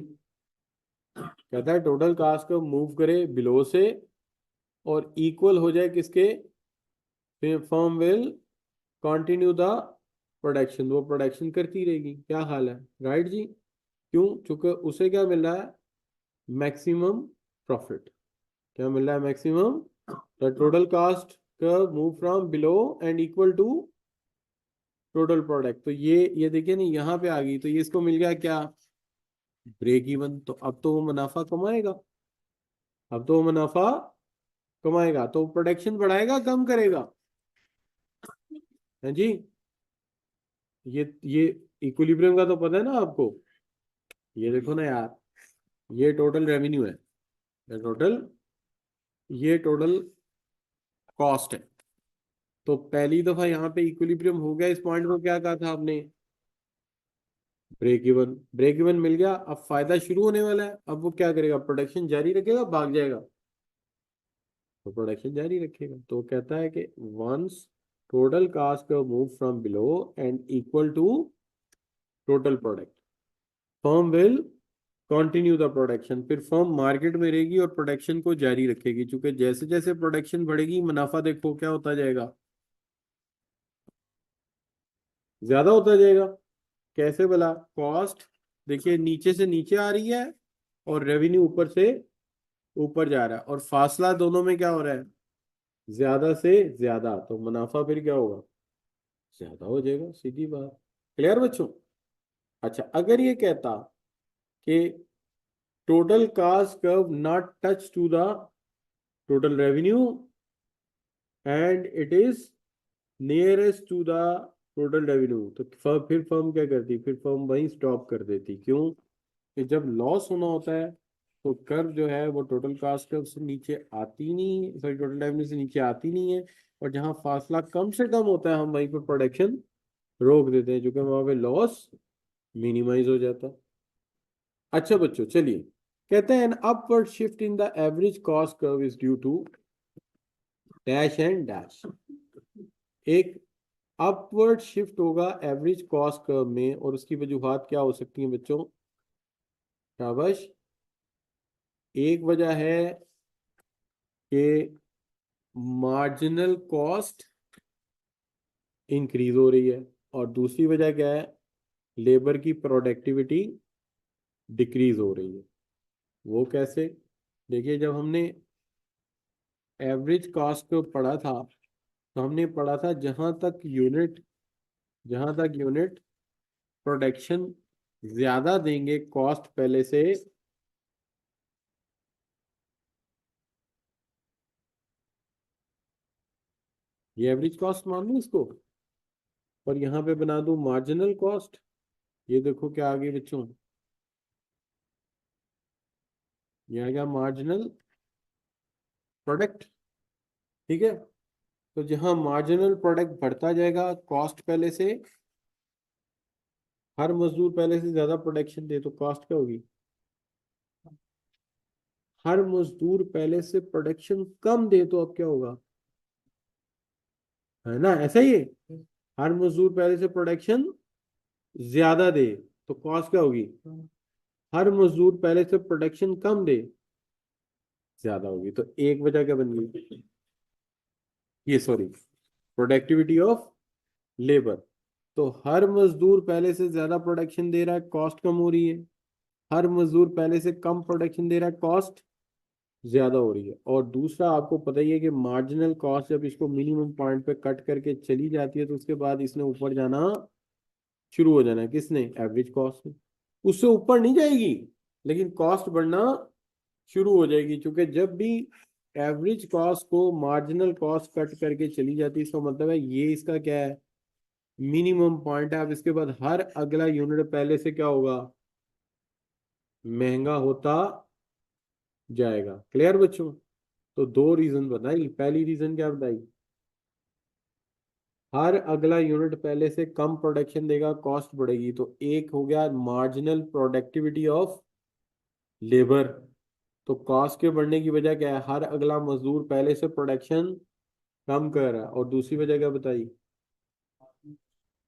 कहता है टोटल कास्ट कर्व मूव करे बिलो से और इक्वल हो जाए किसके, फिर firm will continue the production, वो प्रोडक्शन करती रहेगी। क्या हाल है, राइट जी? क्यों? चूंकि उसे क्या मिल रहा है, मैक्सिमम प्रॉफिट। क्या मिल रहा है, maximum. The total cost curve move from below and equal to total product. तो ये देखिए ना, यहाँ पे आ गई, तो ये इसको मिल गया क्या, ब्रेक इवन। तो अब तो वो मुनाफा कमाएगा, अब तो वो मुनाफा कमाएगा, तो प्रोडक्शन बढ़ाएगा कम करेगा, है जी? ये इक्विलिब्रियम का तो पता है ना आपको। ये देखो ना यार, ये टोटल रेवेन्यू है, ये टोटल कॉस्ट है। तो पहली दफा यहाँ पे इक्विलिब्रियम हो गया, इस पॉइंट को क्या कहा था आपने, ब्रेक इवन। ब्रेक इवन मिल गया, अब फायदा शुरू होने वाला है। अब वो क्या करेगा, प्रोडक्शन जारी रखेगा, भाग जाएगा, तो प्रोडक्शन जारी रखेगा। तो कहता है कि once total cost move from below and equal to total product, firm will continue the production. फिर फर्म मार्केट में रहेगी और प्रोडक्शन को जारी रखेगी, क्योंकि जैसे जैसे प्रोडक्शन बढ़ेगी मुनाफा देखो क्या होता जाएगा, ज्यादा होता जाएगा। कैसे भला, कॉस्ट देखिए नीचे से नीचे आ रही है और रेवेन्यू ऊपर से ऊपर जा रहा है, और फासला दोनों में क्या हो रहा है, ज्यादा से ज्यादा, तो मुनाफा फिर क्या होगा, ज्यादा हो जाएगा, सीधी बात। क्लियर बच्चों। अच्छा, अगर ये कहता कि total cost curve not touch to the total revenue and it is nearest to the total revenue, तो फिर फर्म क्या करती, फिर फर्म वहीं स्टॉप कर देती। क्यों, कि जब लॉस होना होता है तो कर्व जो है वो टोटल कास्ट कर्व से नीचे आती नहीं, सॉरी टोटल रेवेन्यू से नीचे आती नहीं है, और जहां फासला कम से कम होता है हम वहीं पर प्रोडक्शन रोक देते हैं, क्योंकि वहां पे लॉस मिनिमाइज हो जाता है। अच्छा बच्चों चलिए, कहते हैं an upward shift in the average cost curve is due to dash and dash. एक अपवर्ड शिफ्ट होगा एवरेज कॉस्ट कर्व में, और उसकी वजूहात क्या हो सकती हैं बच्चों, शाबाश। एक वजह है कि मार्जिनल कॉस्ट इंक्रीज हो रही है, और दूसरी वजह क्या है, लेबर की प्रोडक्टिविटी डिक्रीज हो रही है। वो कैसे, देखिए जब हमने एवरेज कॉस्ट को पढ़ा था, तो हमने पढ़ा था जहां तक यूनिट प्रोडक्शन ज्यादा देंगे कॉस्ट पहले से, ये एवरेज कॉस्ट मान लूं इसको, और यहाँ पे बना दूं मार्जिनल कॉस्ट। ये देखो क्या आ गई बच्चों, ये आ गया मार्जिनल प्रोडक्ट। ठीक है, तो जहां मार्जिनल प्रोडक्ट बढ़ता जाएगा कॉस्ट पहले से, हर मजदूर पहले से ज्यादा प्रोडक्शन दे तो कॉस्ट क्या होगी, हर मजदूर पहले से प्रोडक्शन कम दे तो अब क्या होगा, है ना, ऐसा ही है। हर मजदूर पहले से प्रोडक्शन ज्यादा दे तो कॉस्ट क्या होगी, हर मजदूर पहले से प्रोडक्शन कम दे, ज्यादा होगी। तो एक वजह क्या बन गई, ये सॉरी, प्रोडक्टिविटी ऑफ लेबर। तो हर मजदूर पहले से ज्यादा प्रोडक्शन दे रहा है, कॉस्ट कम हो रही है। हर मजदूर पहले से कम प्रोडक्शन दे रहा है, कॉस्ट ज्यादा हो रही है। और दूसरा आपको पता ही है कि मार्जिनल कॉस्ट जब इसको मिनिमम पॉइंट पे कट करके चली जाती है, तो उसके बाद इसने ऊपर जाना शुरू हो जाना है, किसने, एवरेज कॉस्ट ने। उससे ऊपर नहीं जाएगी, लेकिन कॉस्ट बढ़ना शुरू हो जाएगी, क्योंकि जब भी एवरेज कॉस्ट को मार्जिनल कॉस्ट कट करके चली जाती है, इसका मतलब है ये इसका क्या है, मिनिमम पॉइंट है। अब इसके बाद हर अगला यूनिट पहले से क्या होगा, महंगा होता जाएगा। क्लियर बच्चों। तो दो रीजन बताई, पहली रीजन क्या बताई, हर अगला यूनिट पहले से कम प्रोडक्शन देगा, कॉस्ट बढ़ेगी। तो एक हो गया मार्जिनल प्रोडक्टिविटी ऑफ लेबर, तो कॉस्ट के बढ़ने की वजह क्या है, हर अगला मजदूर पहले से प्रोडक्शन कम कर रहा है। और दूसरी वजह क्या बताई,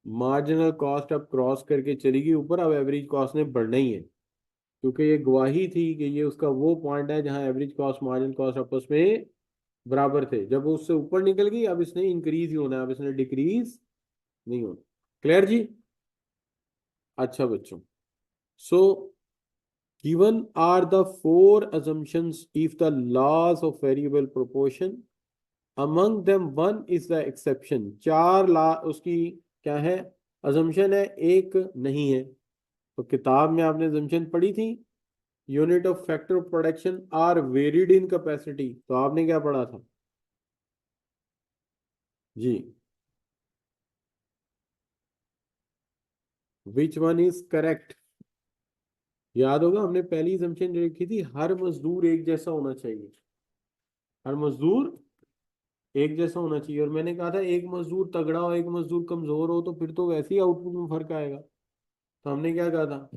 मार्जिनल कॉस्ट अब क्रॉस करके चलेगी ऊपर, अब एवरेज कॉस्ट ने बढ़ना ही है, क्योंकि ये गवाही थी कि ये उसका वो पॉइंट है जहां एवरेज कॉस्ट मार्जिनल कॉस्ट आपस में बराबर थे। जब वो उससे ऊपर निकल गई, अब इसने इंक्रीज ही होना है, अब इसने डिक्रीज नहीं होना। क्लियर जी। अच्छा बच्चों, सो given are the four assumptions if the laws of variable proportion, among them one is the exception। चार ला उसकी क्या है, assumption है, एक नहीं है। तो किताब में आपने assumption पढ़ी थी, unit of factor of production are varied in capacity, तो आपने क्या पढ़ा था जी, विच वन इज करेक्ट, याद होगा हमने पहली assumption जो लिखी थी, हर मजदूर एक जैसा होना चाहिए, हर मजदूर एक जैसा होना चाहिए। और मैंने कहा था एक मजदूर तगड़ा हो एक मजदूर कमजोर हो तो फिर तो वैसे ही आउटपुट में फर्क आएगा। तो हमने क्या कहा था,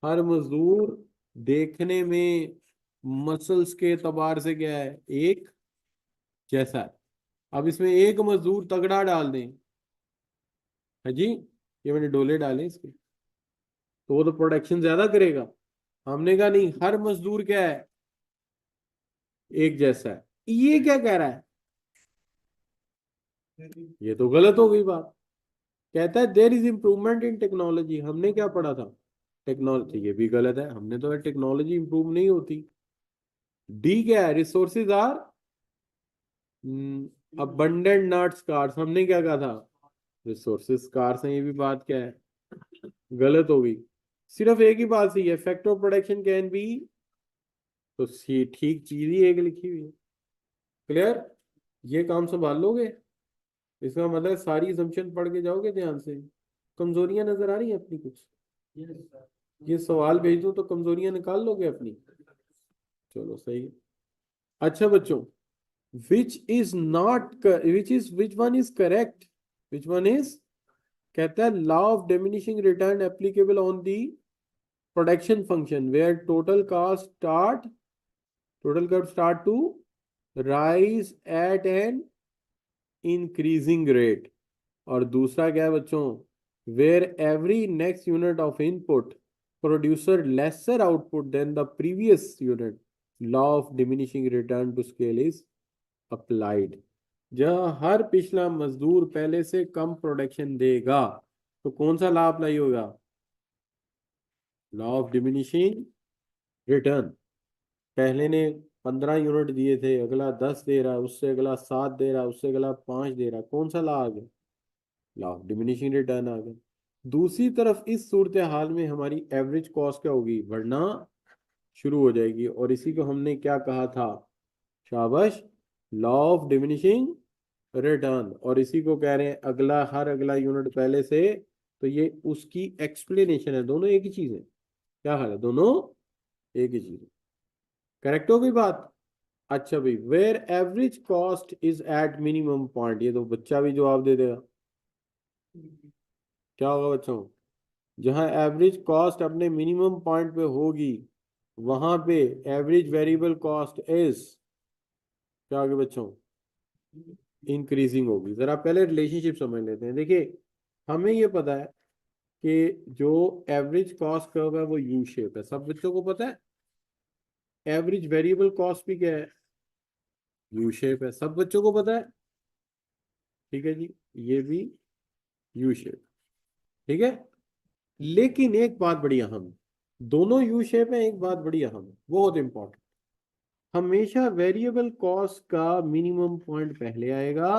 हर मजदूर देखने में मसल्स के एतबार से क्या है, एक जैसा है। अब इसमें एक मजदूर तगड़ा डाल दें, है जी, ये मैंने डोले डाले इसके, तो वो तो प्रोडक्शन ज्यादा करेगा। हमने कहा नहीं, हर मजदूर क्या है, एक जैसा है। ये क्या कह रहा है, ये तो गलत हो गई बात। कहता है there is improvement in technology. हमने क्या पढ़ा था, टेक्नोलॉजी, ये भी गलत है। हमने तो टेक्नोलॉजी इंप्रूव नहीं होती। डी क्या है, resources are abundant not scarce. हमने क्या कहा था, रिसोर्सेज स्कार्स हैं। ये भी बात क्या है, गलत हो गई। सिर्फ एक ही बात सही है, factor of production can be, तो ठीक चीज ही एक लिखी हुई है। क्लियर, ये काम संभाल लोगे। इसका मतलब सारी assumption पढ़ के जाओगे ध्यान से। कमजोरियां नजर आ रही हैं अपनी कुछ, ये सवाल भेज दो तो कमजोरियां निकाल लोगे अपनी। चलो सही है। अच्छा बच्चों, which one is correct, which one is, कहता है law of diminishing return applicable on the production function where total cost start to rise at an increasing rate. और दूसरा क्या है बच्चों, where every next unit of input producer lesser output than the previous unit, law of diminishing return to scale is applied. जहां हर पिछला मजदूर पहले से कम प्रोडक्शन देगा तो कौन सा लॉ अप्लाई होगा, लॉ ऑफ डिमिनिशिंग रिटर्न। पहले ने 15 यूनिट दिए थे, अगला 10 दे रहा है, उससे अगला 7 दे रहा है, उससे अगला 5 दे रहा है, कौन सा लॉ आ गया, लॉ ऑफ डिमिनिशिंग रिटर्न आ गया। दूसरी तरफ इस सूरत हाल में हमारी एवरेज कॉस्ट क्या होगी, बढ़ना शुरू हो जाएगी। और इसी को हमने क्या कहा था, शाबाश, लॉ ऑफ डिमिनिशिंग रिटर्न। और इसी को कह रहे हैं हर अगला यूनिट पहले से, तो ये उसकी एक्सप्लेनेशन है। दोनों एक ही चीज है, क्या हाल है, दोनों एक ही चीज है। करेक्ट हो गई बात। अच्छा भाई, where average cost is at minimum point, ये तो बच्चा भी जवाब दे देगा। क्या होगा बच्चों, जहां एवरेज कॉस्ट अपने मिनिमम पॉइंट पे होगी वहां पे एवरेज वेरिएबल कॉस्ट इज, क्या होगी बच्चों, इंक्रीजिंग होगी। जरा पहले रिलेशनशिप समझ लेते हैं। देखिए, हमें ये पता है कि जो एवरेज कॉस्ट कर्व है वो यू शेप है, सब बच्चों को पता है। एवरेज वेरिएबल कॉस्ट भी क्या है, यू शेप है, सब बच्चों को पता है। ठीक है जी, ये भी यू शेप, ठीक है। लेकिन एक बात बड़ी अहम है, दोनों यू शेप है, एक बात बड़ी अहम है, बहुत इंपॉर्टेंट, हमेशा वेरिएबल कॉस्ट का मिनिमम पॉइंट पहले आएगा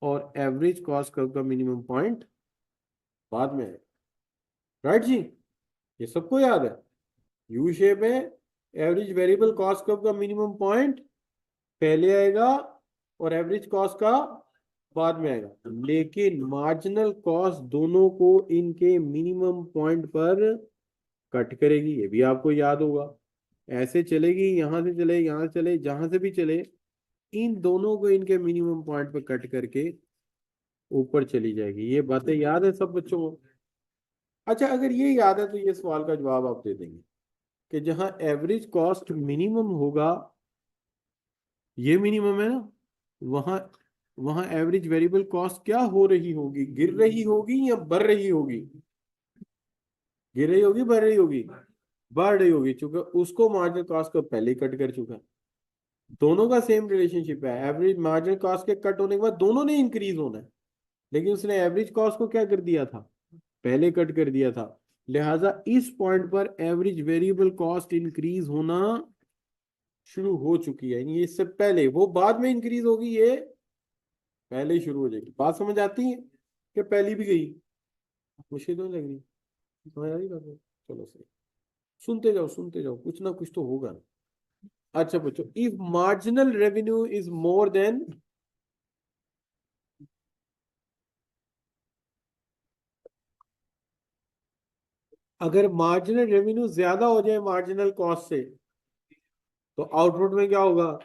और एवरेज कॉस्ट कर्व का मिनिमम पॉइंट बाद में आएगा। राइट जी, ये सबको याद है। यू शेप है, एवरेज वेरिएबल कॉस्ट कर्व का मिनिमम पॉइंट पहले आएगा और एवरेज कॉस्ट का बाद में आएगा। लेकिन मार्जिनल कॉस्ट दोनों को इनके मिनिमम पॉइंट पर कट करेगी, ये भी आपको याद होगा। ऐसे चलेगी, यहां से चले, यहां से चले, जहां से भी चले, इन दोनों को इनके मिनिमम पॉइंट पर कट करके ऊपर चली जाएगी। ये बातें याद है सब बच्चों को। अच्छा, अगर ये याद है तो ये सवाल का जवाब आप दे देंगे कि जहां एवरेज कॉस्ट मिनिमम होगा, ये मिनिमम है ना, वहां वहां एवरेज वेरिएबल कॉस्ट क्या हो रही होगी, गिर रही होगी या बढ़ रही होगी, गिर रही होगी, बढ़ रही होगी, बढ़ रही होगी, चूंकि उसको मार्जिनल कॉस्ट को पहले ही कट कर चुका है। दोनों का सेम रिलेशनशिप है, एवरेज मार्जिनल कॉस्ट के कट होने के बाद दोनों ने इंक्रीज होना है, लेकिन उसने एवरेज कॉस्ट को क्या कर दिया था, पहले कट कर दिया था। लिहाजा इस पॉइंट पर एवरेज वेरिएबल कॉस्ट इंक्रीज होना शुरू हो चुकी है, यानी इससे पहले, वो बाद में इंक्रीज होगी, ये पहले ही शुरू हो जाएगी। बात समझ आती है कि पहली भी गई, मुश्किल तो नहीं लग रही, समझ आ रही बात है? चलो सही, सुनते जाओ, कुछ ना कुछ तो होगा। अच्छा बच्चों, if marginal revenue is more than, अगर मार्जिनल रेवेन्यू ज्यादा हो जाए मार्जिनल कॉस्ट से, तो आउटपुट में क्या होगा,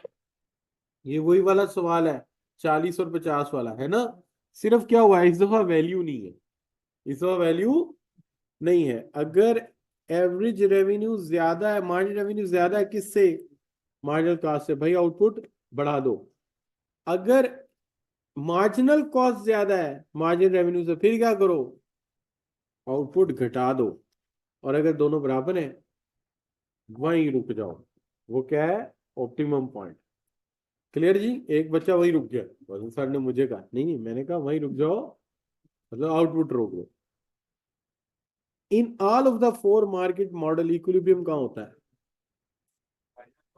ये वही वाला सवाल है 40 और 50 वाला है ना। सिर्फ क्या हुआ, इस दफा वैल्यू नहीं है, इस दफा वैल्यू नहीं है। अगर एवरेज रेवेन्यू ज्यादा है, मार्जिनल रेवेन्यू ज्यादा है किससे, मार्जिनल कॉस्ट से, भाई आउटपुट बढ़ा दो। अगर मार्जिनल कॉस्ट ज्यादा है मार्जिनल रेवेन्यू से, फिर क्या करो, आउटपुट घटा दो। और अगर दोनों बराबर हैं, वहीं रुक जाओ। वो क्या है, ऑप्टिमम पॉइंट। क्लियर जी। एक बच्चा वहीं रुक गया, वजन सर ने मुझे कहा, नहीं नहीं मैंने कहा वहीं रुक जाओ, मतलब आउटपुट रोक लो। In all of the four market model equilibrium कहाँ होता है,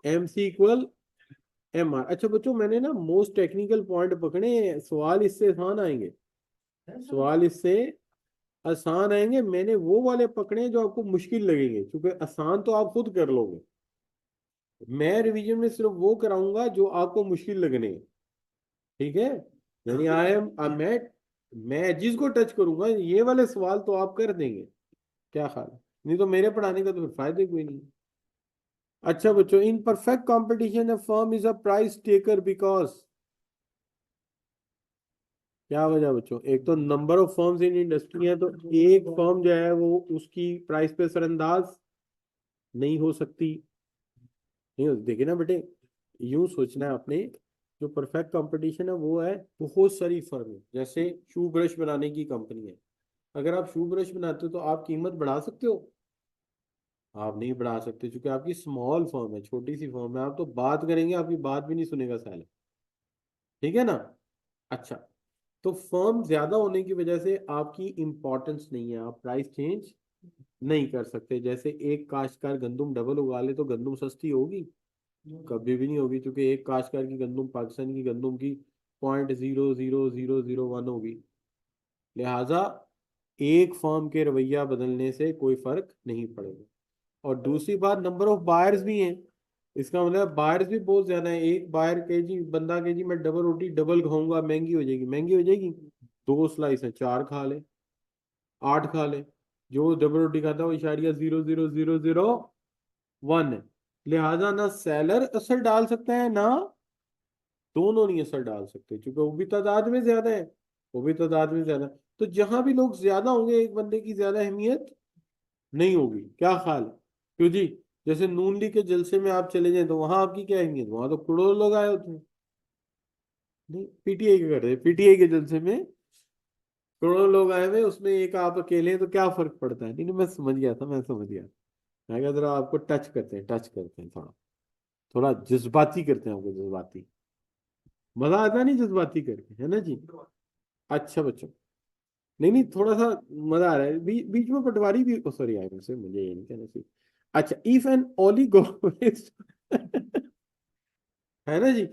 M C equal M R. अच्छा बच्चों, मैंने ना मोस्ट टेक्निकल पॉइंट पकड़े हैं, सवाल इससे आसान आएंगे, सवाल इससे आसान आएंगे। मैंने वो वाले पकड़े हैं जो आपको मुश्किल लगेंगे, क्योंकि आसान तो आप खुद कर लोगे। मैं रिवीजन में सिर्फ वो कराऊंगा जो आपको मुश्किल लगने हैं, ठीक है। यानी आई एम मैं जिसको टच करूंगा ये वाले सवाल तो आप कर देंगे, क्या ख्याल है? नहीं तो मेरे पढ़ाने का तो फिर फायदे कोई नहीं। अच्छा बच्चों, in perfect competition a firm is a price taker because, क्या वजह बच्चों, एक तो number of firms in industry है, तो एक फर्म जो है वो उसकी प्राइस पे असरअंदाज नहीं हो सकती। नहीं हो, देखिए ना बेटे, यूं सोचना है आपने, जो परफेक्ट कंपटीशन है वो है बहुत सारी फर्म है। जैसे शू ब्रश बनाने की कंपनी है, अगर आप शू ब्रश बनाते हो तो आप कीमत बढ़ा सकते हो, आप नहीं बढ़ा सकते, क्योंकि आपकी स्मॉल फर्म है, छोटी सी फर्म है। आप तो बात करेंगे, आपकी बात भी नहीं सुनेगा साला, ठीक है ना। अच्छा, तो फर्म ज्यादा होने की वजह से आपकी इंपॉर्टेंस नहीं है, आप प्राइस चेंज नहीं कर सकते। जैसे एक काश्तकार गंदुम डबल उगा ले तो गंदुम सस्ती होगी, कभी भी नहीं होगी, क्योंकि एक काश्तकार की गंदुम पाकिस्तान की गंदुम की 0.00001 होगी। लिहाजा एक फर्म के रवैया बदलने से कोई फर्क नहीं पड़ेगा। और दूसरी बात, नंबर ऑफ बायर्स भी हैं, इसका मतलब बायर्स भी बहुत ज्यादा है। एक बायर के जी बंदा के जी मैं डबल रोटी डबल खाऊंगा, महंगी हो जाएगी, महंगी हो जाएगी। दो स्लाइस है, चार खा ले, आठ खा ले। जो डबल रोटी खाता है वो इशारिया 0.00001 है। लिहाजा ना सेलर असर डाल सकता है, ना दोनों नहीं असर डाल सकते, क्योंकि वो भी तादाद में ज्यादा है, वो भी तादाद में ज्यादा है। तो जहां भी लोग ज्यादा होंगे, एक बंदे की ज्यादा अहमियत नहीं होगी, क्या ख्याल है? क्यों जी, जैसे नून लीग के जलसे में आप चले जाएं तो वहां आपकी क्या अहमियत, वहां तो करोड़ों लोग आए होते हैं। नहीं, पीटीआई के कर रहे, पीटीआई के जलसे में करोड़ों लोग आए हुए, उसमें एक आप अकेले हैं, तो क्या फर्क पड़ता है। नहीं नहीं, मैं समझ गया था, मैं समझ गया। मैं कहा जरा आपको टच करते हैं थोड़ा, थोड़ा जज्बाती करते हैं आपको, जज्बाती मजा आता नहीं जज्बाती करके, है ना जी। अच्छा बच्चों, नहीं नहीं थोड़ा सा मजा आ रहा है, बीच में पटवारी भी, सॉरी आई से मुझे ये नहीं कहना चाहिए। अच्छा, इफ एन ओलिगोपोलिस्ट है ना जी।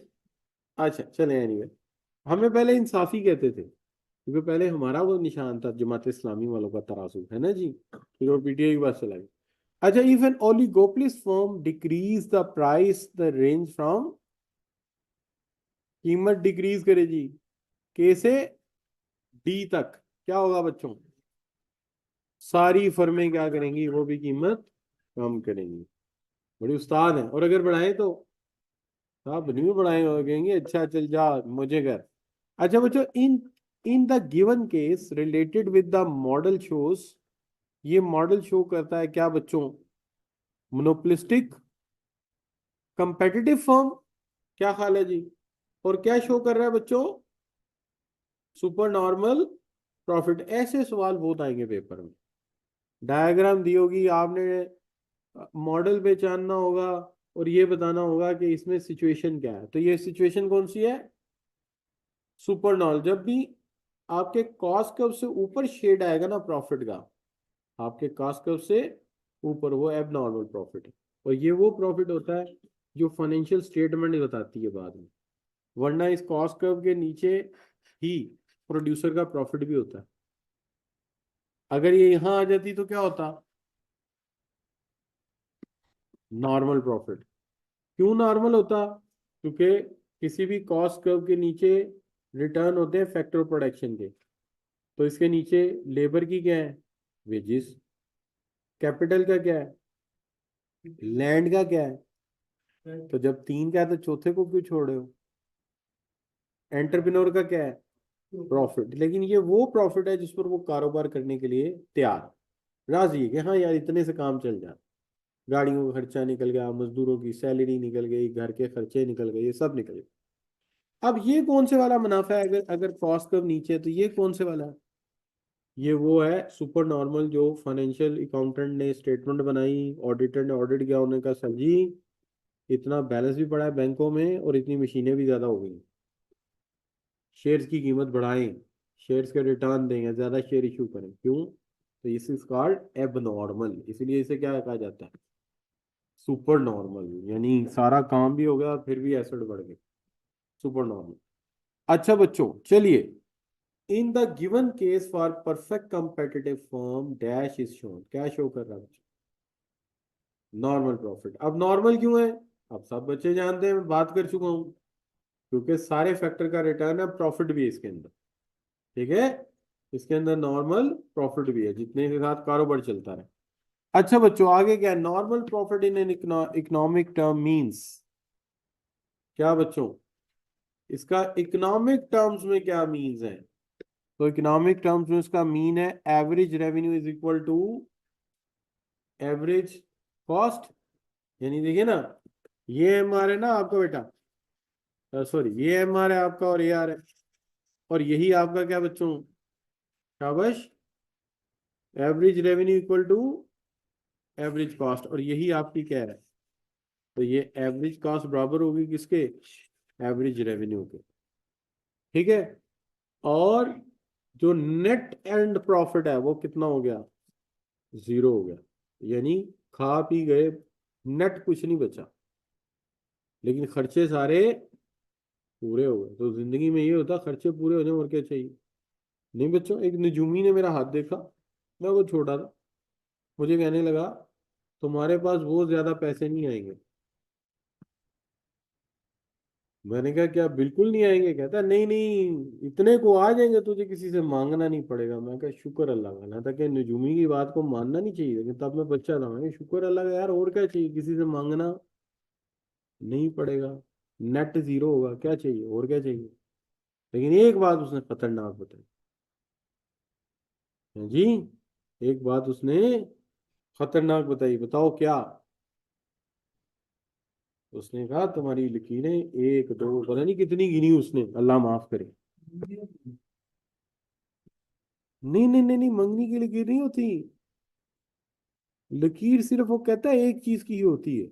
अच्छा चले, एनीवे, हमें पहले इंसाफी कहते थे, क्योंकि पहले हमारा वो निशान था जमात इस्लामी वालों का तराजू, है ना जी। फिर वो पीटीआई की बात चला गई। अच्छा, if an oligopolist firm decrease the price the range from, कीमत डिक्रीज करे जी, के से डी तक, क्या होगा बच्चों, सारी फर्में क्या करेंगी, वो भी कीमत कम करेंगी। बड़ी उस्ताद है। और अगर बढ़ाए तो आप नहीं बढ़ाए हो, कहेंगे अच्छा चल जा मुझे कर। अच्छा बच्चों, in in the given case related with the model shows, ये मॉडल शो करता है क्या बच्चों, मोनोपोलिस्टिक कंपेटिटिव फर्म, क्या ख्याल है जी। और क्या शो कर रहा है बच्चों, सुपर नॉर्मल प्रॉफिट। ऐसे सवाल बहुत आएंगे पेपर में, डायग्राम दी होगी आपने, मॉडल पहचानना होगा, और ये बताना होगा कि इसमें सिचुएशन क्या है। तो ये सिचुएशन कौन सी है, सुपर नॉर्मल। जब भी आपके कॉस्ट कर्व से ऊपर शेड आएगा ना प्रॉफिट का, आपके कॉस्ट कर्व से ऊपर, वो एब नॉर्मल प्रॉफिट है। और ये वो प्रॉफिट होता है जो फाइनेंशियल स्टेटमेंट बताती है बाद में, वरना इस कॉस्ट कर्व के नीचे ही प्रोड्यूसर का प्रॉफिट भी होता है। अगर ये यहां आ जाती तो क्या होता, नॉर्मल प्रॉफिट। क्यों नॉर्मल होता, क्योंकि किसी भी कॉस्ट कर्व के नीचे रिटर्न होते हैं फैक्टर प्रोडक्शन के, तो इसके नीचे लेबर की क्या है, वेजेस, कैपिटल का क्या है, लैंड का क्या है। तो जब तीन का है तो चौथे को क्यों छोड़ रहे हो, एंटरप्रेन्योर का क्या है? प्रॉफिट। लेकिन ये वो प्रॉफिट है जिस पर वो कारोबार करने के लिए तैयार, राजी है कि हाँ यार इतने से काम चल जाए। गाड़ियों का खर्चा निकल गया, मजदूरों की सैलरी निकल गई, घर के खर्चे निकल गए, ये सब निकल गए। अब ये कौन से वाला मुनाफा है? अगर अगर कॉस्ट कर्व नीचे है तो ये कौन से वाला है? ये वो है सुपर नॉर्मल, जो फाइनेंशियल अकाउंटेंट ने स्टेटमेंट बनाई, ऑडिटर ने ऑडिट किया, उन्होंने कहा सर जी इतना बैलेंस भी पड़ा है बैंकों में और इतनी मशीनें भी ज्यादा हो गई, शेयर्स की कीमत बढ़ाएं, शेयर्स के रिटर्न देंगे, ज्यादा शेयर इशू करें। क्यों? तो इस इज कॉल्ड एब नॉर्मल, इसलिए इसे क्या कहा जाता है? Super normal. यानी सारा काम भी हो गया फिर भी एसेट बढ़ गए, सुपर नॉर्मल। अच्छा बच्चों चलिए, इन the given case for perfect competitive firm dash is shown, क्या शो कर रहा है बच्चों? Normal profit. अब नॉर्मल क्यों है? अब सब बच्चे जानते हैं, मैं बात कर चुका हूं, क्योंकि सारे फैक्टर का रिटर्न है, प्रॉफिट भी है इसके अंदर। ठीक है, इसके अंदर नॉर्मल प्रॉफिट भी है जितने के साथ कारोबार चलता रहे। अच्छा बच्चों आगे क्या है? Normal profit in an economic term means क्या बच्चों? इसका इकोनॉमिक टर्म्स में क्या मीन्स है? तो इकोनॉमिक टर्म्स में इसका मीन है average revenue is equal to average cost. यानी देखिए ना, ये एम आर है ना आपका बेटा, सॉरी ये एम आर है आपका और ए आर है, और यही आपका क्या बच्चों? शाबाश, average revenue equal to average cost, और यही आपकी क्या है? तो ये एवरेज कॉस्ट बराबर होगी किसके? एवरेज रेवेन्यू के। ठीक है, और जो नेट एंड प्रॉफिट है वो कितना हो गया? जीरो हो गया। यानी खा पी गए, नेट कुछ नहीं बचा, लेकिन खर्चे सारे पूरे हो गए। तो जिंदगी में ये होता, खर्चे पूरे हो जाए और क्या चाहिए? नहीं बच्चों, एक निजूमी ने मेरा हाथ देखा, मैं वो छोटा था, मुझे कहने लगा तुम्हारे पास वो ज्यादा पैसे नहीं आएंगे। मैंने कहा क्या बिल्कुल नहीं आएंगे? कहता नहीं नहीं इतने को आ जाएंगे, तुझे किसी से मांगना नहीं पड़ेगा। मैं कहा शुक्र अल्लाह का। ना था कि नजूमी की बात को मानना नहीं चाहिए, लेकिन तब मैं बच्चा था, मैं शुक्र अल्लाह का यार, और क्या चाहिए? किसी से मांगना नहीं पड़ेगा, नेट जीरो होगा, क्या चाहिए और क्या चाहिए? लेकिन एक बात उसने खतरनाक बताई। हाँ जी, एक बात उसने खतरनाक बताई, बताओ क्या? उसने कहा तुम्हारी लकीरें एक दो पता नहीं कितनी गिनी उसने, अल्लाह माफ करे। नहीं नहीं नहीं नहीं, मंगनी की लकीर नहीं होती। लकीर सिर्फ वो कहता है एक चीज की ही होती है,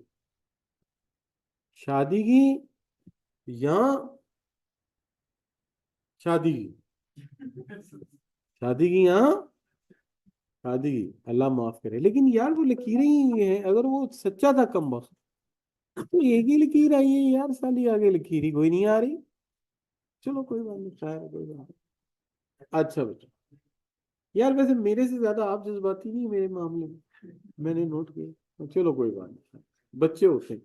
शादी की, या शादी की, शादी की या शादी की, अल्लाह माफ करे। लेकिन यार वो लकीरें ही है, अगर वो सच्चा था कम वक्त तो एक ही लकीर आई है यार, साली आगे लकीर ही कोई नहीं आ रही। चलो कोई बात नहीं, खैर कोई बात नहीं। अच्छा बेटा, यार वैसे मेरे से ज्यादा आप जज्बाती नहीं मेरे मामले में, मैंने नोट किया। चलो कोई बात नहीं, बच्चे होते हैं।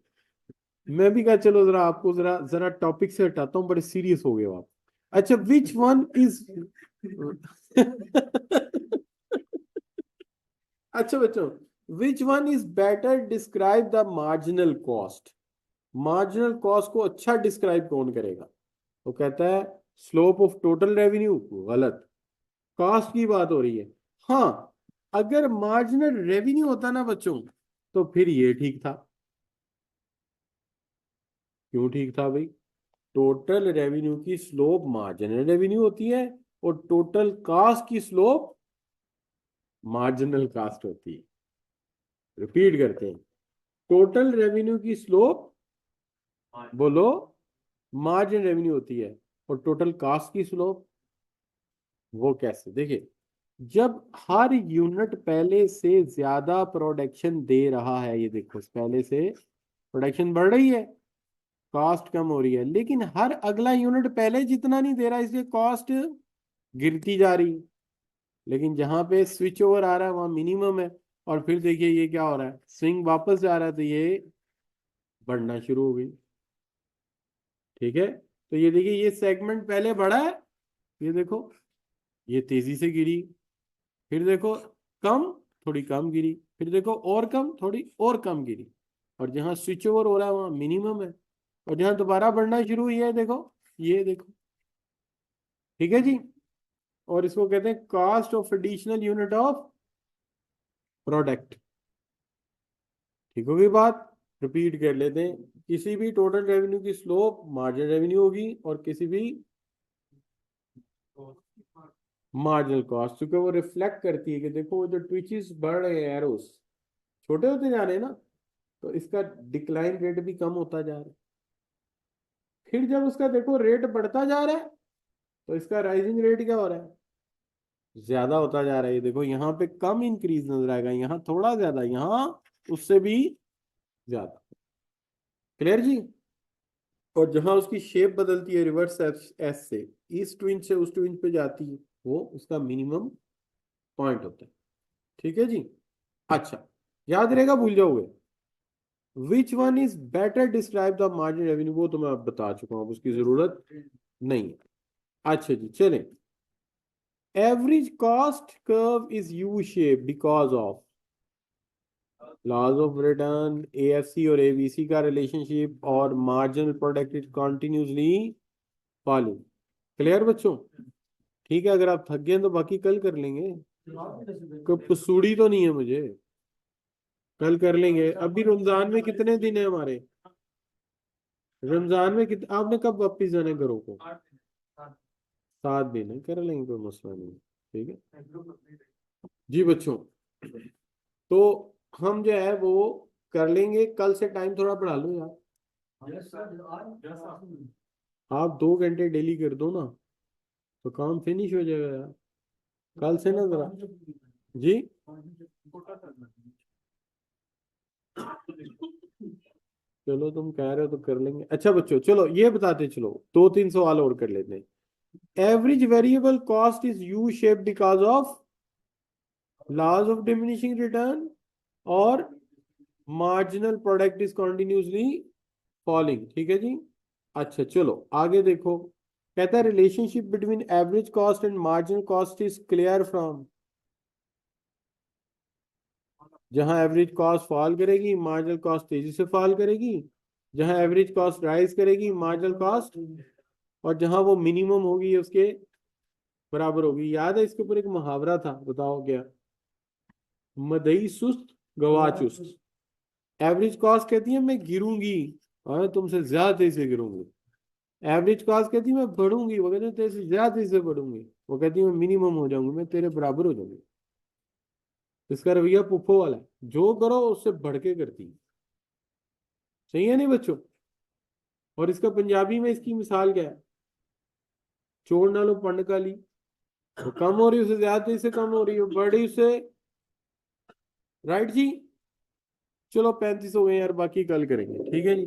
मैं भी कहा चलो जरा आपको जरा जरा टॉपिक से हटाता हूँ, बड़े सीरियस हो गए हो आप। अच्छा विच वन इज अच्छा बच्चों, which one is better describe the marginal cost? Marginal cost को अच्छा डिस्क्राइब कौन करेगा? वो कहता है स्लोप ऑफ टोटल रेवेन्यू। गलत, कॉस्ट की बात हो रही है। हाँ, अगर मार्जिनल रेवेन्यू होता ना बच्चों तो फिर ये ठीक था। क्यों ठीक था भाई? टोटल रेवेन्यू की स्लोप मार्जिनल रेवेन्यू होती है, और टोटल कास्ट की स्लोप मार्जिनल कास्ट होती है। रिपीट करते हैं, टोटल रेवेन्यू की स्लोप बोलो मार्जिन रेवेन्यू होती है, और टोटल कास्ट की स्लोप, वो कैसे? देखिए, जब हर यूनिट पहले से ज्यादा प्रोडक्शन दे रहा है, ये देखो पहले से प्रोडक्शन बढ़ रही है, कॉस्ट कम हो रही है, लेकिन हर अगला यूनिट पहले जितना नहीं दे रहा, इसलिए कॉस्ट गिरती जा रही। लेकिन जहां पे स्विच ओवर आ रहा है वहां मिनिमम है, और फिर देखिए ये क्या हो रहा है, स्विंग वापस जा रहा है तो ये बढ़ना शुरू हो गई। ठीक है, तो ये देखिए ये सेगमेंट पहले बढ़ा है, ये देखो ये तेजी से गिरी, फिर देखो कम, थोड़ी कम गिरी, फिर देखो और कम, थोड़ी और कम गिरी, और जहां स्विच ओवर हो रहा है वहां मिनिमम है, और जहां दोबारा बढ़ना शुरू हुई है देखो, ये देखो ठीक है जी। और इसको कहते हैं cost of additional unit of product. ठीक होगी बात। रिपीट कर लेते हैं, किसी भी टोटल रेवेन्यू की स्लोप मार्जिनल रेवेन्यू होगी, और किसी भी मार्जिनल कॉस्ट, क्योंकि वो रिफ्लेक्ट करती है कि देखो वो जो ट्विचेस बढ़ रहे हैं एरोस, छोटे होते जा रहे हैं ना, तो इसका डिक्लाइन रेट भी कम होता जा रहा है। फिर जब उसका देखो रेट बढ़ता जा रहा है, तो इसका राइजिंग रेट क्या हो रहा है, ज्यादा होता जा रहा है। देखो यहाँ पे कम इंक्रीज नजर आएगा, यहाँ थोड़ा ज्यादा, यहाँ उससे भी ज्यादा। क्लियर जी। और जहां उसकी शेप बदलती है रिवर्स एस से, इस ट्विंच से उस ट्विंच पे जाती है, वो उसका मिनिमम पॉइंट होता है। ठीक है जी। अच्छा, याद रहेगा, भूल जाओगे। विच one is better describe the margin revenue, वो तो मैं अब बता चुका हूँ, उसकी जरूरत नहीं है। अच्छा जी, चलें। Average cost curve is U shape because of laws of return, AFC और एबीसी का रिलेशनशिप, और marginal product is continuously falling. Clear बच्चों। ठीक है, अगर आप थक गए तो बाकी कल कर लेंगे। कोई पसूड़ी तो नहीं है मुझे, कल कर लेंगे। अभी रमजान में कितने दिन है हमारे, रमजान में आपने कब वापिस जाना है घरों को, 7 दिन है, कर लेंगे, कोई मसला नहीं। ठीक है जी बच्चों। तो हम जो है वो कर लेंगे कल से, टाइम थोड़ा बढ़ा लो यार। आप 2 घंटे डेली कर दो ना, तो काम फिनिश हो जाएगा यार। कल से ना जरा जी। चलो तुम कह रहे हो तो कर लेंगे। अच्छा बच्चों, चलो ये बताते चलो, 2-3 सवाल और कर लेते हैं। Average variable cost is U shape because of laws of diminishing return, और marginal product is continuously falling. ठीक है जी। अच्छा चलो आगे देखो, कहता है relationship between average cost and marginal cost is clear from, जहां एवरेज कॉस्ट फॉल करेगी मार्जिनल कॉस्ट तेजी से फॉल करेगी, जहां एवरेज कॉस्ट राइज करेगी मार्जिनल कॉस्ट, और जहां वो मिनिमम होगी उसके बराबर होगी। याद है इसके ऊपर एक मुहावरा था, बताओ क्या। मदई सुस्त गवा चुस्त। एवरेज कॉस्ट कहती है मैं गिरूंगी, और मैं तुमसे ज्यादा तेजी से गिरूंगी। एवरेज कॉस्ट कहती है मैं बढ़ूंगी, वो कहती है तेरे से ज्यादा तेजी से बढ़ूंगी। वो कहती है मैं मिनिमम हो जाऊंगी, मैं तेरे बराबर हो जाऊंगी। इसका रवैया पुप्पो वाला है, जो करो उससे बढ़ के करती है। सही है नहीं बच्चों। और इसका पंजाबी में इसकी मिसाल क्या है, चोर ना लो पंड काली। वो कम हो रही है, उससे ज्यादा तेजी से कम हो रही है, बड़ी उससे। राइट जी। चलो 35 हो गए यार, बाकी कल करेंगे, ठीक है जी।